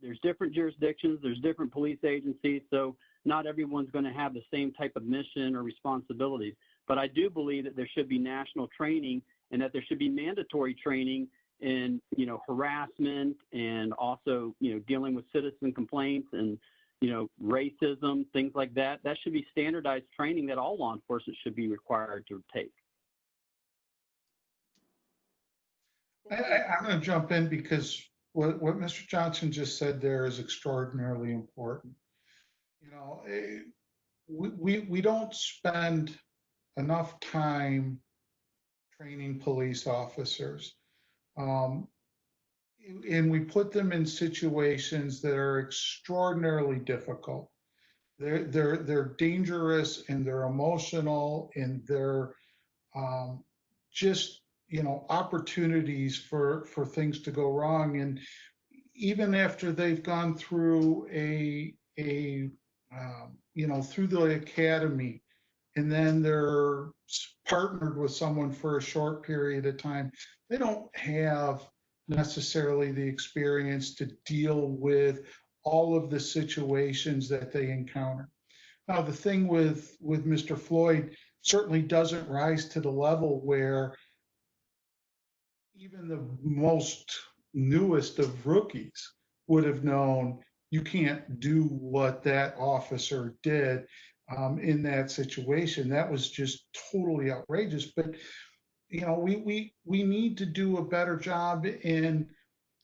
there's different jurisdictions, there's different police agencies, so not everyone's going to have the same type of mission or responsibilities. But I do believe that there should be national training and that there should be mandatory training in, harassment and also, dealing with citizen complaints and, racism, things like that. That should be standardized training that all law enforcement should be required to take. I'm going to jump in because what Mr. Johnson just said there is extraordinarily important. We don't spend enough time training police officers. And we put them in situations that are extraordinarily difficult. They're dangerous and they're emotional and they're just opportunities for things to go wrong. And even after they've gone through through the academy, and then they're partnered with someone for a short period of time, they don't have necessarily the experience to deal with all of the situations that they encounter. Now, the thing with Mr. Floyd certainly doesn't rise to the level where even the most newest of rookies would have known you can't do what that officer did in that situation. That was just totally outrageous. But we need to do a better job in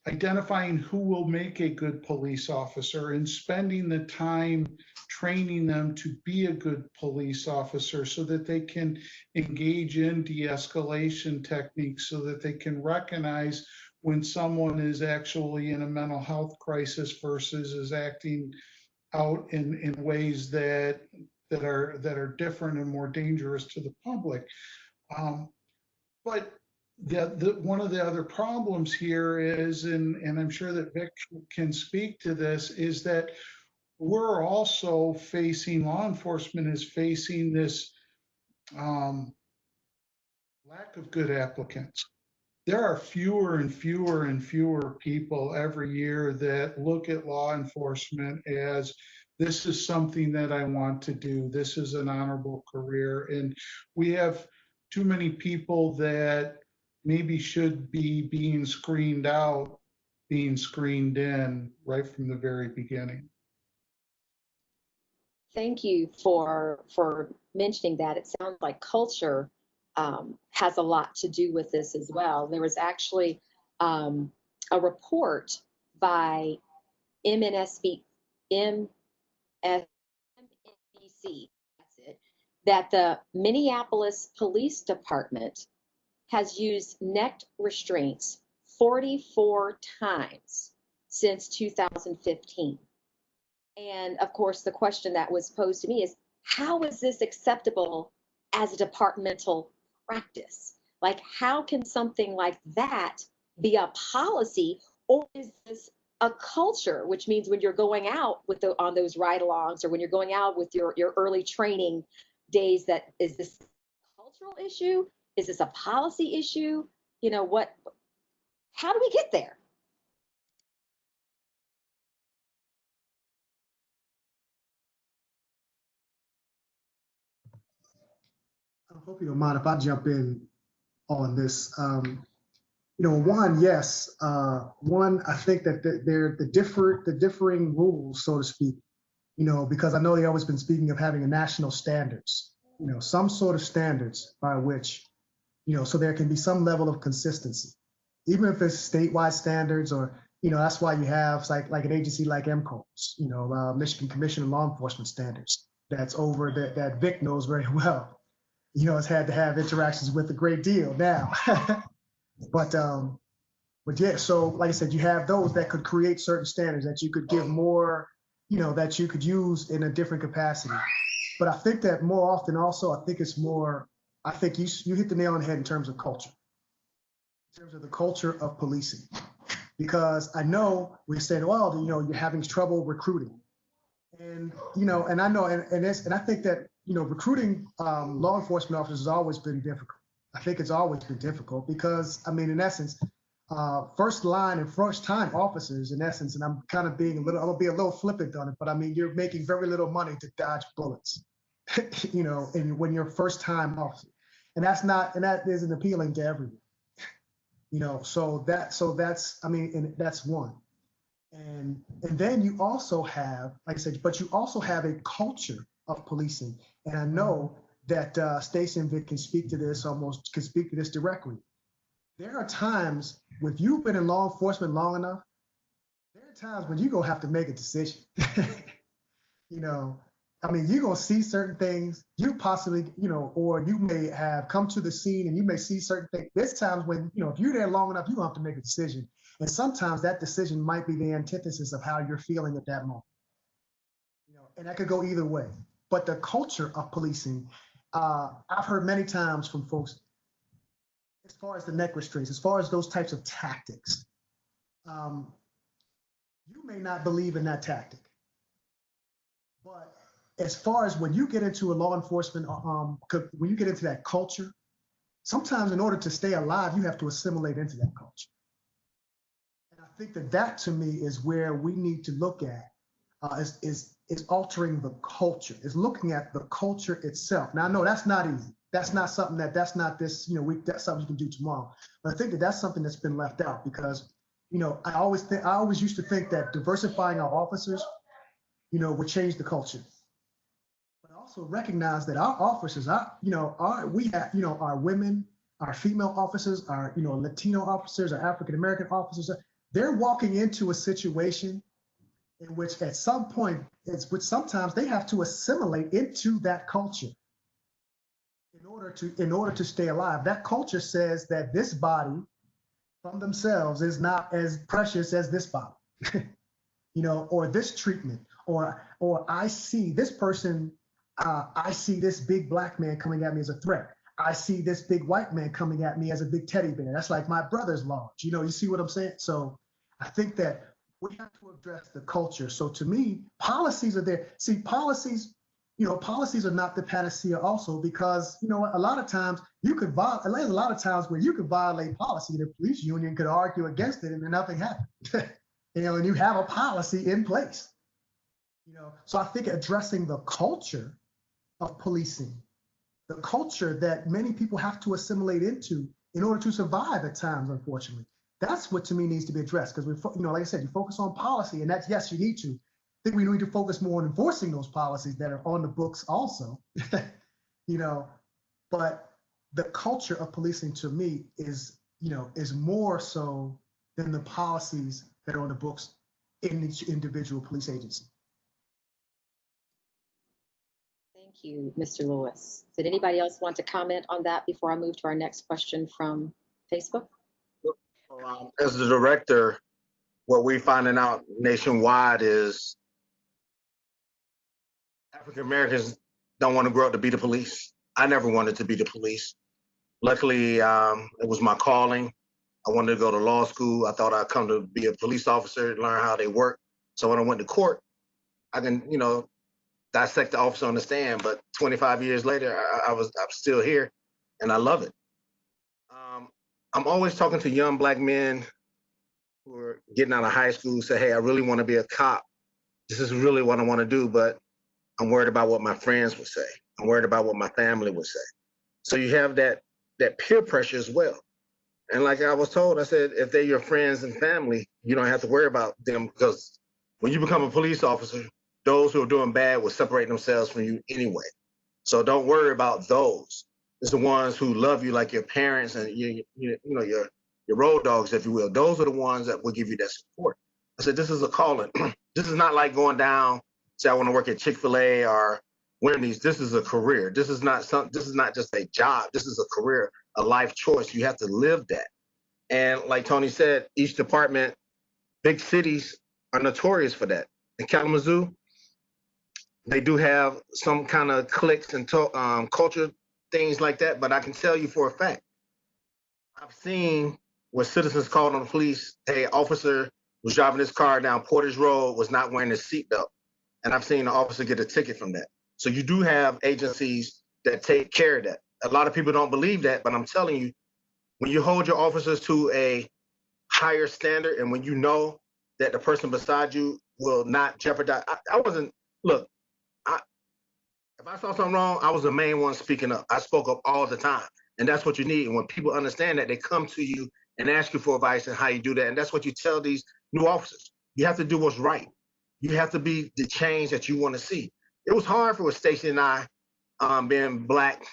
identifying who will make a good police officer and spending the time training them to be a good police officer so that they can engage in de-escalation techniques, so that they can recognize when someone is actually in a mental health crisis versus is acting out in ways that are different and more dangerous to the public. But one of the other problems here is, and I'm sure that Vic can speak to this, is that we're also facing, law enforcement is facing this lack of good applicants. There are fewer and fewer and fewer people every year that look at law enforcement as, this is something that I want to do. This is an honorable career. And we have too many people that maybe should be being screened out, being screened in right from the very beginning. Thank you for mentioning that. It sounds like culture has a lot to do with this as well. There was actually a report by MNBC, that's it, that the Minneapolis Police Department has used neck restraints 44 times since 2015. And of course, the question that was posed to me is, how is this acceptable as a departmental practice? Like, how can something like that be a policy, or is this a culture, which means when you're going out with on those ride-alongs, or when you're going out with your early training days, that is this a cultural issue? Is this a policy issue? How do we get there? I hope you don't mind if I jump in on this. One, yes. One, I think that they're the differing rules, so to speak, because I know they always been speaking of having a national standards, some sort of standards by which, so there can be some level of consistency, even if it's statewide standards or, that's why you have like an agency like MCOS, Michigan Commission on Law Enforcement Standards, that's over that Vic knows very well. Has had to have interactions with a great deal now. But yeah, so like I said, you have those that could create certain standards that you could give more, that you could use in a different capacity. But I think that more often also, I think you hit the nail on the head in terms of culture, in terms of the culture of policing. Because I know we said, well, you're having trouble recruiting. And, and I know, and I think that, recruiting law enforcement officers has always been difficult. I think it's always been difficult because, in essence, first line and first time officers, in essence, and I'm kind of I'm gonna be a little flippant on it, but you're making very little money to dodge bullets, and when you're first time officer, and that isn't appealing to everyone, so that's, and that's one. And then you also have, like I said, but you also have a culture of policing. And I know that Stacey and Vic can speak to this directly. There are times when you've been in law enforcement long enough, there are times when you're going to have to make a decision. You're going to see certain things, you possibly, or you may have come to the scene and you may see certain things. There's times when, if you're there long enough, you're going to have to make a decision. And sometimes that decision might be the antithesis of how you're feeling at that moment. And that could go either way. But the culture of policing, I've heard many times from folks, as far as the neck restraints, as far as those types of tactics, you may not believe in that tactic. But as far as when you get into a law enforcement, when you get into that culture, sometimes in order to stay alive, you have to assimilate into that culture. And I think that to me is where we need to look at, is altering the culture, is looking at the culture itself. Now, I know that's not easy. That's not something that's not this, that's something you can do tomorrow. But I think that that's something that's been left out because, I always used to think that diversifying our officers, would change the culture. But I also recognize that our officers, we have, our women, our female officers, our, Latino officers, our African-American officers, they're walking into a situation in which at some point, which sometimes they have to assimilate into that culture in order to stay alive. That culture says that this body from themselves is not as precious as this body, or this treatment, or I see this person, I see this big black man coming at me as a threat. I see this big white man coming at me as a big teddy bear. That's like my brother's law. You see what I'm saying? So I think that we have to address the culture. So to me, policies are there. See, policies are not the panacea also because, a lot of times there's a lot of times where you could violate policy. The police union could argue against it and then nothing happened. And you have a policy in place. So I think addressing the culture of policing, the culture that many people have to assimilate into in order to survive at times, unfortunately. That's what to me needs to be addressed because like I said, you focus on policy and that's, yes, you need to. I think we need to focus more on enforcing those policies that are on the books also, but the culture of policing to me is more so than the policies that are on the books in each individual police agency. Thank you, Mr. Lewis. Did anybody else want to comment on that before I move to our next question from Facebook? As the director, what we're finding out nationwide is African Americans don't want to grow up to be the police. I never wanted to be the police. Luckily, it was my calling. I wanted to go to law school. I thought I'd come to be a police officer, learn how they work. So when I went to court, I can, dissect the officer on the stand. But 25 years later, I'm still here, and I love it. I'm always talking to young black men who are getting out of high school, say, hey, I really want to be a cop. This is really what I want to do, but I'm worried about what my friends would say. I'm worried about what my family would say. So you have that peer pressure as well. And like I was told, I said, if they're your friends and family, you don't have to worry about them, because when you become a police officer, those who are doing bad will separate themselves from you anyway. So don't worry about those. It's the ones who love you like your parents and you know your road dogs, if you will. Those are the ones that will give you that support. I said, this is a calling. This is not like going down, say I want to work at Chick-fil-A or Wendy's. This is a career. This is not just a job. This is a career, a life choice. You have to live that. And like Tony said, each department, big cities are notorious for that. In Kalamazoo, they do have some kind of cliques and culture, things like that. But I can tell you for a fact, I've seen where citizens called on the police, hey, officer was driving his car down Portage Road, was not wearing his seatbelt. And I've seen the officer get a ticket from that. So you do have agencies that take care of that. A lot of people don't believe that, but I'm telling you, when you hold your officers to a higher standard and when you know that the person beside you will not jeopardize, if I saw something wrong, I was the main one speaking up. I spoke up all the time. And that's what you need. And when people understand that, they come to you and ask you for advice and how you do that. And that's what you tell these new officers. You have to do what's right. You have to be the change that you want to see. It was hard for Stacey and I being Black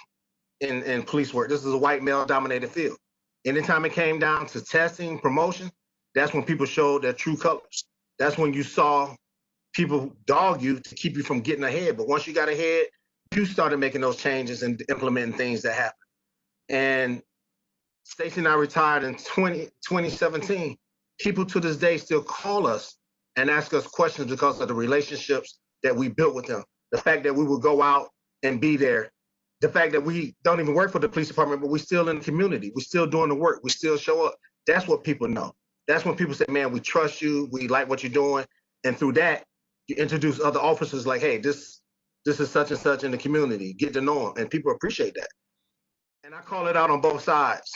in police work. This is a white male dominated field. Anytime it came down to testing, promotion, that's when people showed their true colors. That's when you saw people dog you to keep you from getting ahead. But once you got ahead, you started making those changes and implementing things that happened. And Stacey and I retired in 2017. People to this day still call us and ask us questions because of the relationships that we built with them. The fact that we would go out and be there. The fact that we don't even work for the police department, but we're still in the community. We're still doing the work. We still show up. That's what people know. That's when people say, man, we trust you. We like what you're doing. And through that, you introduce other officers like, hey, this is such and such in the community. Get to know them. And people appreciate that. And I call it out on both sides.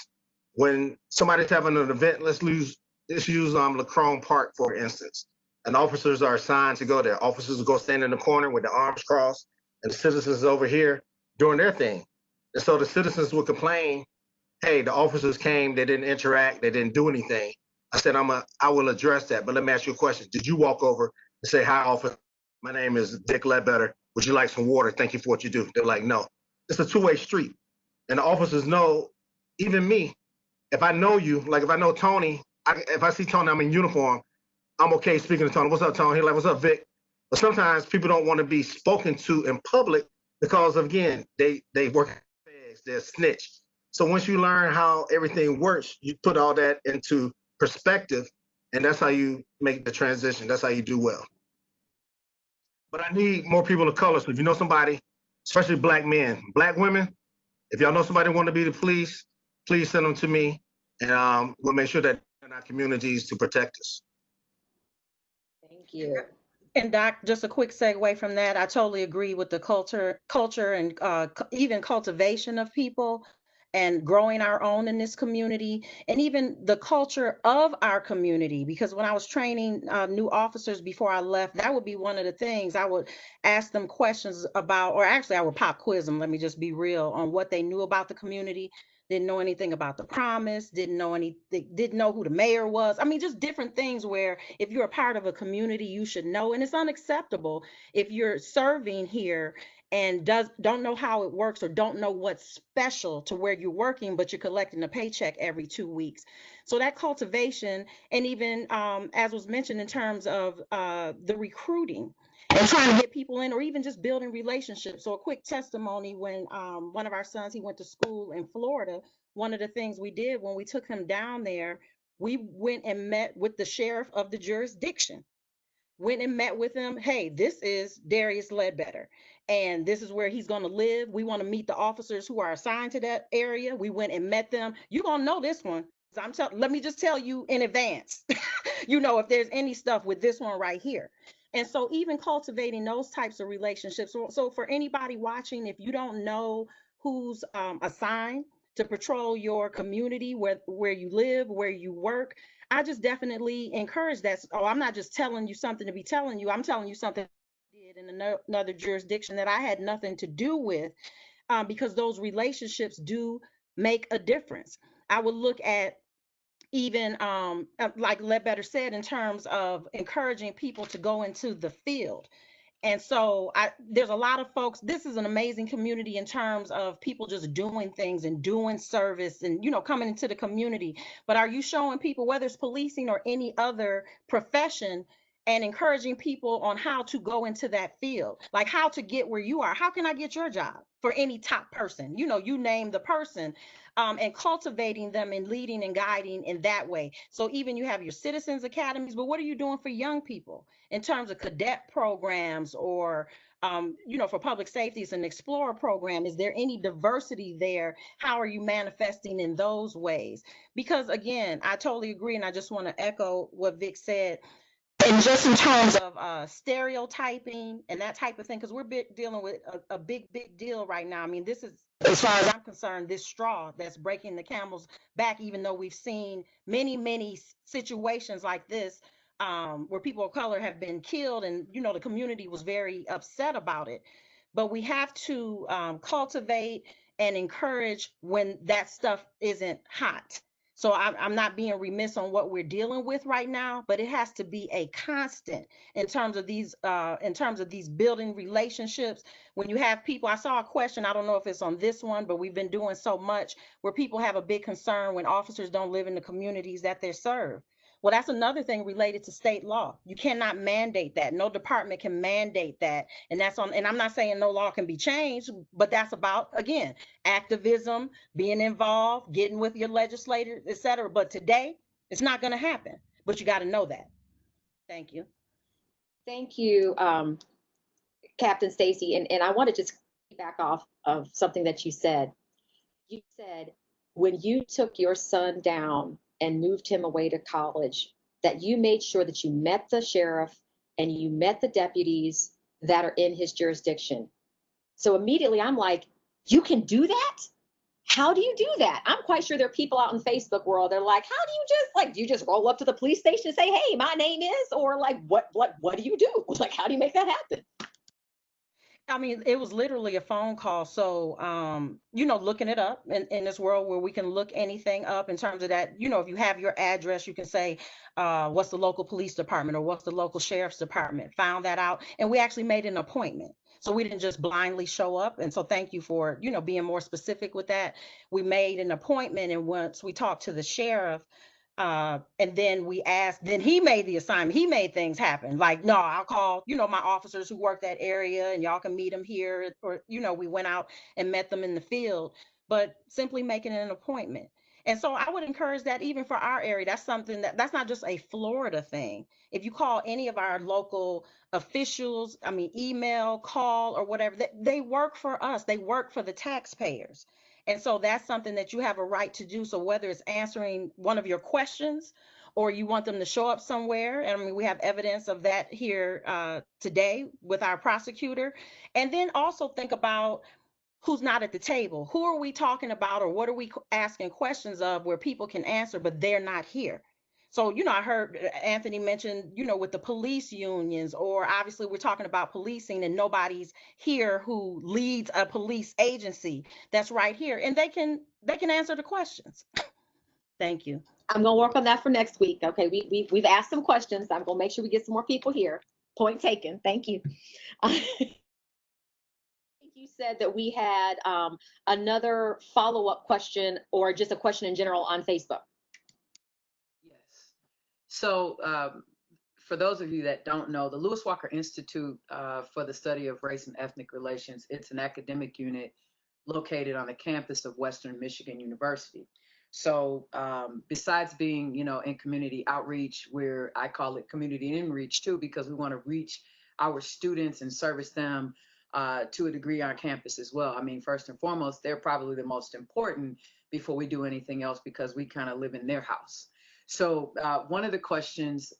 When somebody's having an event, let's use Lacrone Park, for instance. And officers are assigned to go there. Officers will go stand in the corner with their arms crossed, and the citizens over here doing their thing. And so the citizens would complain, hey, the officers came, they didn't interact, they didn't do anything. I said, I will address that, but let me ask you a question. Did you walk over and say, hi, officer, my name is Dick Ledbetter. Would you like some water? Thank you for what you do. They're like, no. It's a two-way street. And the officers know, even me, if I know you, like if I know Tony, if I see Tony, I'm in uniform, I'm okay speaking to Tony. What's up, Tony? He's like, what's up, Vic? But sometimes people don't want to be spoken to in public because, again, they work at feds, they're snitch. So once you learn how everything works, you put all that into perspective, and that's how you make the transition. That's how you do well. But I need more people of color. So if you know somebody, especially Black men, Black women, if y'all know somebody want to be the police, please send them to me, and we'll make sure that in our communities to protect us. Thank you. And Doc, just a quick segue from that. I totally agree with the culture and even cultivation of people and growing our own in this community, and even the culture of our community. Because when I was training new officers before I left, that would be one of the things I would ask them questions about, or actually I would pop quiz them, let me just be real, on what they knew about the community. Didn't know anything about the promise, didn't know who the mayor was. I mean, just different things where if you're a part of a community, you should know. And it's unacceptable if you're serving here and don't know how it works or don't know what's special to where you're working, but you're collecting a paycheck every 2 weeks. So that cultivation, and even as was mentioned in terms of the recruiting and trying to get people in, or even just building relationships. So a quick testimony, when one of our sons, he went to school in Florida, one of the things we did when we took him down there, we went and met with the sheriff of the jurisdiction. Went and met with him. Hey, this is Darius Ledbetter, and this is where he's going to live. We want to meet the officers who are assigned to that area. We went and met them. You're going to know this one. Let me just tell you in advance, if there's any stuff with this one right here. And so even cultivating those types of relationships. So for anybody watching, if you don't know who's assigned to patrol your community, where you live, where you work, I just definitely encourage that. Oh, I'm not just telling you something to be telling you. I'm telling you something I did in another jurisdiction that I had nothing to do with, because those relationships do make a difference. I would look at even like Ledbetter said, in terms of encouraging people to go into the field. And so there's a lot of folks, this is an amazing community in terms of people just doing things and doing service and, coming into the community. But are you showing people, whether it's policing or any other profession, and encouraging people on how to go into that field, like how to get where you are? How can I get your job for any top person? You name the person, and cultivating them and leading and guiding in that way. So even you have your citizens academies, but what are you doing for young people in terms of cadet programs or for public safety, it's an explorer program. Is there any diversity there? How are you manifesting in those ways? Because again, I totally agree. And I just want to echo what Vic said. And just in terms of stereotyping and that type of thing, because we're dealing with a big deal right now. I mean, this is, as far as I'm concerned, this straw that's breaking the camel's back, even though we've seen many situations like this where people of color have been killed and, the community was very upset about it. But we have to cultivate and encourage when that stuff isn't hot. So I'm not being remiss on what we're dealing with right now, but it has to be a constant in terms of these building relationships. When you have people, I saw a question, I don't know if it's on this one, but we've been doing so much where people have a big concern when officers don't live in the communities that they're served. Well, that's another thing related to state law. You cannot mandate that. No department can mandate that. And I'm not saying no law can be changed, but that's about, again, activism, being involved, getting with your legislators, et cetera. But today, it's not going to happen. But you got to know that. Thank you. Thank you, Captain Stacey. And I want to just back off of something that you said. You said when you took your son down and moved him away to college, that you made sure that you met the sheriff and you met the deputies that are in his jurisdiction. So immediately I'm like, you can do that? How do you do that? I'm quite sure there are people out in Facebook world, they're like, how do you just do you just roll up to the police station and say, hey, my name is, or like, what do you do? Like, how do you make that happen? I mean, it was literally a phone call. So, looking it up in this world where we can look anything up in terms of that, if you have your address, you can say, what's the local police department or what's the local sheriff's department, found that out. And we actually made an appointment. So we didn't just blindly show up. And so thank you for, being more specific with that. We made an appointment. And once we talked to the sheriff, and then we asked, then he made the assignment. He made things happen. Like, no, I'll call, my officers who work that area and y'all can meet them here. Or, we went out and met them in the field, but simply making an appointment. And so I would encourage that even for our area. That's something that's not just a Florida thing. If you call any of our local officials, email, call, or whatever, they work for us. They work for the taxpayers. And so that's something that you have a right to do. So whether it's answering one of your questions or you want them to show up somewhere, and we have evidence of that here today with our prosecutor. And then also think about who's not at the table. Who are we talking about, or what are we asking questions of where people can answer, but they're not here? So, I heard Anthony mention, with the police unions, or obviously we're talking about policing and nobody's here who leads a police agency that's right here, and they can answer the questions. Thank you. I'm going to work on that for next week. Okay, we've asked some questions. I'm going to make sure we get some more people here. Point taken. Thank you. You said that we had another follow-up question, or just a question in general on Facebook. So for those of you that don't know, the Lewis Walker Institute for the Study of Race and Ethnic Relations, it's an academic unit located on the campus of Western Michigan University. So besides being, in community outreach, where I call it community inreach too, because we want to reach our students and service them to a degree on campus as well. First and foremost, they're probably the most important before we do anything else, because we kind of live in their house. So one of the questions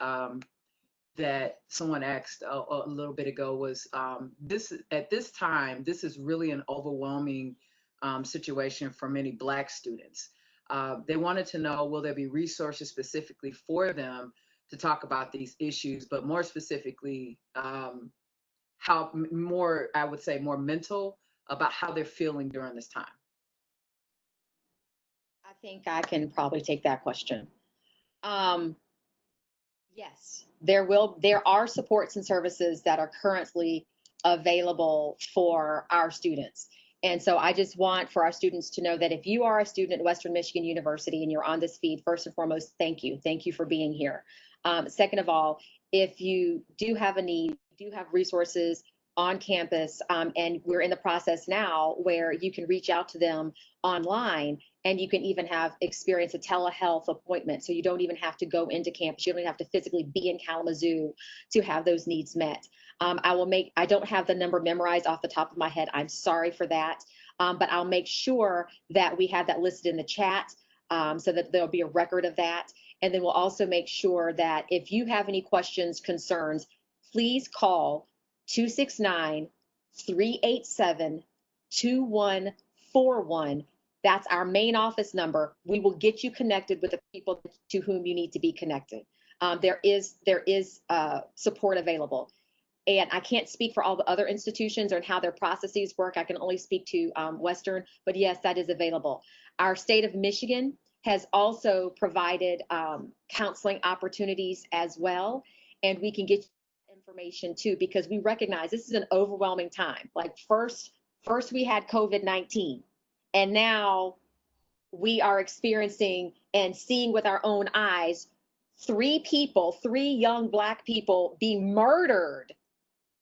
that someone asked a little bit ago was, at this time, this is really an overwhelming situation for many Black students. They wanted to know, will there be resources specifically for them to talk about these issues, but more specifically, how more, I would say, more mental about how they're feeling during this time? I think I can probably take that question. Yes, there are supports and services that are currently available for our students. And so I just want for our students to know that if you are a student at Western Michigan University and you're on this feed, first and foremost, thank you. Thank you for being here. Second of all, if you do have a need, do have resources on campus, and we're in the process now where you can reach out to them online, and you can even experience a telehealth appointment. So you don't even have to go into campus. You don't have to physically be in Kalamazoo to have those needs met. I don't have the number memorized off the top of my head. I'm sorry for that. But I'll make sure that we have that listed in the chat, so that there'll be a record of that. And then we'll also make sure that if you have any questions, concerns, please call 269-387-2141. That's our main office number. We will get you connected with the people to whom you need to be connected. There is support available. And I can't speak for all the other institutions or how their processes work. I can only speak to Western, but yes, that is available. Our state of Michigan has also provided counseling opportunities as well. And we can get you information too, because we recognize this is an overwhelming time. Like first we had COVID-19, and now we are experiencing and seeing with our own eyes three young Black people being murdered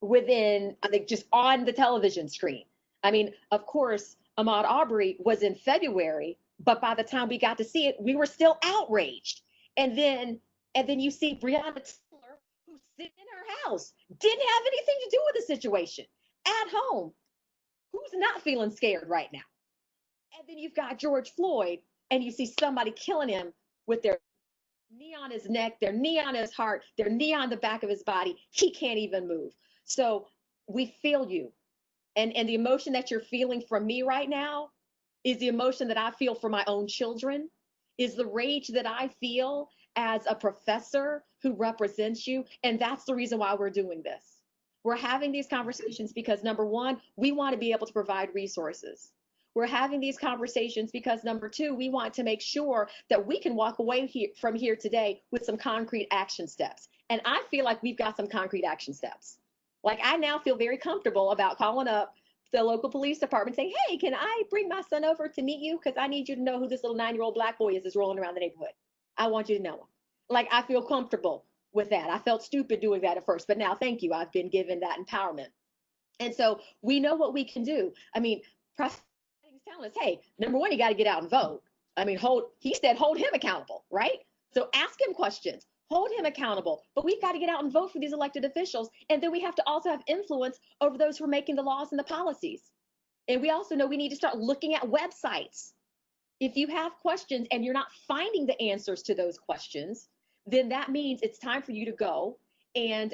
within, I think, just on the television screen. I mean, of course, Ahmaud Arbery was in February, but by the time we got to see it, we were still outraged. And then you see Breonna Taylor, who's sitting in her house, didn't have anything to do with the situation, at home, who's not feeling scared right now. And then you've got George Floyd, and you see somebody killing him with their knee on his neck, their knee on his heart, their knee on the back of his body. He can't even move. So we feel you. And the emotion that you're feeling from me right now is the emotion that I feel for my own children, is the rage that I feel as a professor who represents you. And that's the reason why we're doing this. We're having these conversations because, number one, we want to be able to provide resources. We're having these conversations because, number two, we want to make sure that we can walk away from here today with some concrete action steps. And I feel like we've got some concrete action steps. Like, I now feel very comfortable about calling up the local police department saying, hey, can I bring my son over to meet you? Because I need you to know who this little 9-year-old Black boy is that's rolling around the neighborhood. I want you to know him. Like, I feel comfortable with that. I felt stupid doing that at first, but now, thank you, I've been given that empowerment. And so we know what we can do. I mean, he's telling us, hey, number one, you got to get out and vote. I mean, he said, hold him accountable, right? So ask him questions. Hold him accountable, but we've got to get out and vote for these elected officials. And then we have to also have influence over those who are making the laws and the policies. And we also know we need to start looking at websites. If you have questions and you're not finding the answers to those questions, then that means it's time for you to go and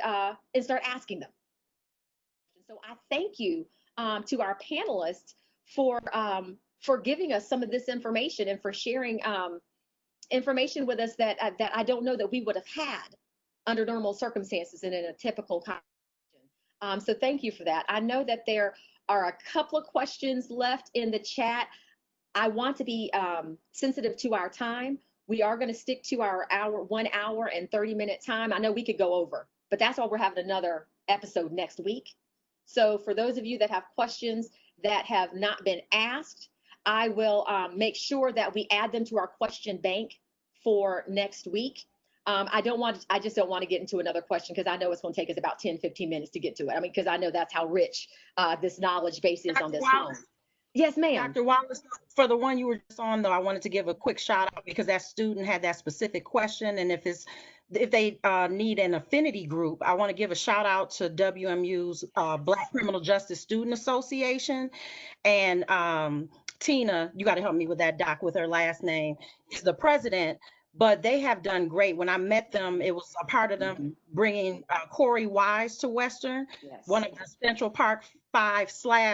start asking them. So I thank you to our panelists for giving us some of this information and for sharing information with us that I don't know that we would have had under normal circumstances and in a typical conversation. So thank you for that. I know that there are a couple of questions left in the chat. I want to be sensitive to our time. We are going to stick to our 1 hour and 30-minute time. I know we could go over, but that's why we're having another episode next week. So for those of you that have questions that have not been asked, I will make sure that we add them to our question bank for next week. I just don't want to get into another question because I know it's going to take us about 10, 15 minutes to get to it. I mean, because I know that's how rich this knowledge base is on this phone. Yes, ma'am. Dr. Wallace, for the one you were just on, though, I wanted to give a quick shout out because that student had that specific question. And if they need an affinity group, I want to give a shout out to WMU's Black Criminal Justice Student Association. And Tina, you got to help me with that, Doc, with her last name, is the president. But they have done great. When I met them, it was a part of them bringing Corey Wise to Western, yes, one of the Central Park 5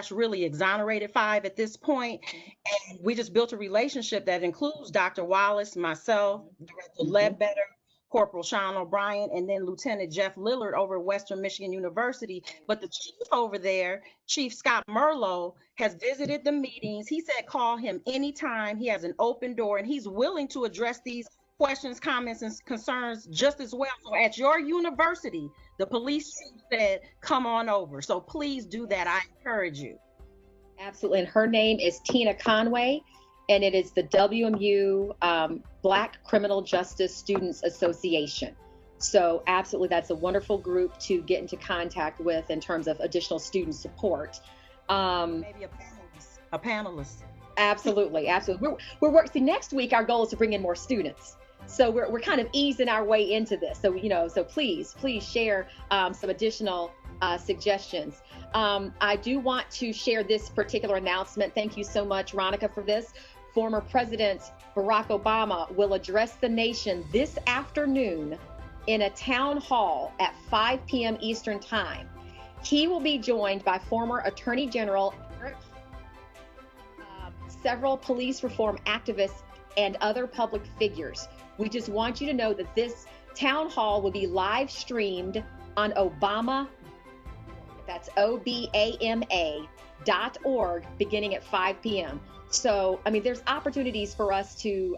/ really exonerated 5 at this point. And we just built a relationship that includes Dr. Wallace, myself, Director Ledbetter, Corporal Sean O'Brien, and then Lieutenant Jeff Lillard over at Western Michigan University. But the chief over there, Chief Scott Merlo, has visited the meetings. He said, call him anytime. He has an open door and he's willing to address these questions, comments, and concerns just as well. So at your university, the police chief said, come on over. So please do that. I encourage you. Absolutely. And her name is Tina Conway, and it is the WMU Black Criminal Justice Students Association. So absolutely, that's a wonderful group to get into contact with in terms of additional student support. Maybe a panelist. Absolutely, absolutely. We're working. Next week, our goal is to bring in more students. So we're kind of easing our way into this. So so please share some additional suggestions. I do want to share this particular announcement. Thank you so much, Ronica, for this. Former President Barack Obama will address the nation this afternoon in a town hall at 5 p.m. Eastern Time. He will be joined by former Attorney General Eric, several police reform activists, and other public figures. We just want you to know that this town hall will be live streamed on Obama, that's OBAMA.org, beginning at 5 p.m. So, I mean, there's opportunities for us to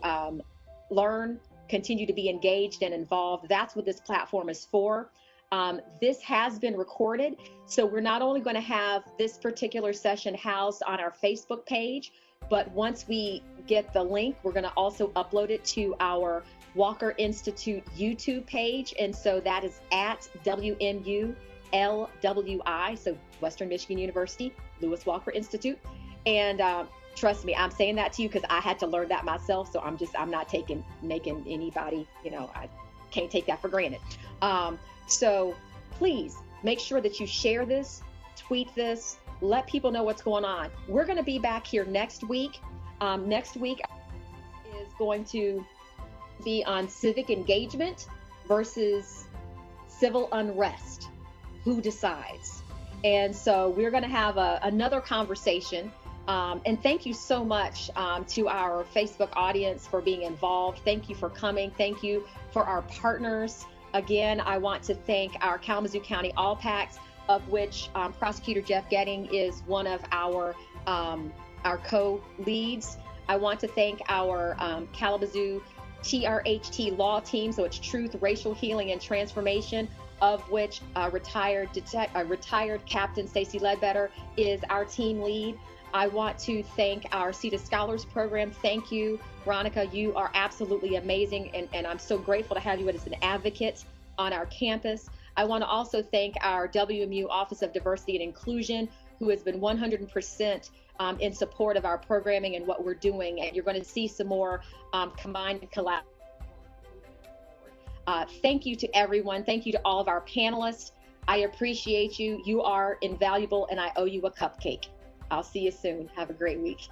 learn, continue to be engaged and involved. That's what this platform is for. This has been recorded. So we're not only going to have this particular session housed on our Facebook page, but once we get the link, we're going to also upload it to our Walker Institute YouTube page. And so that is at WMU LWI, so Western Michigan University, Lewis Walker Institute. And trust me, I'm saying that to you because I had to learn that myself. So I'm not making anybody, I can't take that for granted. So please make sure that you share this, tweet this, let people know what's going on. We're going to be back here next week. Next week is going to be on civic engagement versus civil unrest. Who decides? And so we're going to have another conversation. And thank you so much to our Facebook audience for being involved. Thank you for coming. Thank you for our partners. Again, I want to thank our Kalamazoo County All-Packs, of which Prosecutor Jeff Getting is one of our co-leads. I want to thank our Kalamazoo TRHT law team, so it's Truth, Racial Healing, and Transformation, of which retired Captain Stacey Ledbetter is our team lead. I want to thank our CETA Scholars Program. Thank you, Ronica. You are absolutely amazing, and I'm so grateful to have you as an advocate on our campus. I want to also thank our WMU Office of Diversity and Inclusion, who has been 100% in support of our programming and what we're doing. And you're going to see some more combined and collaborative. Thank you to everyone. Thank you to all of our panelists. I appreciate you. You are invaluable, and I owe you a cupcake. I'll see you soon. Have a great week.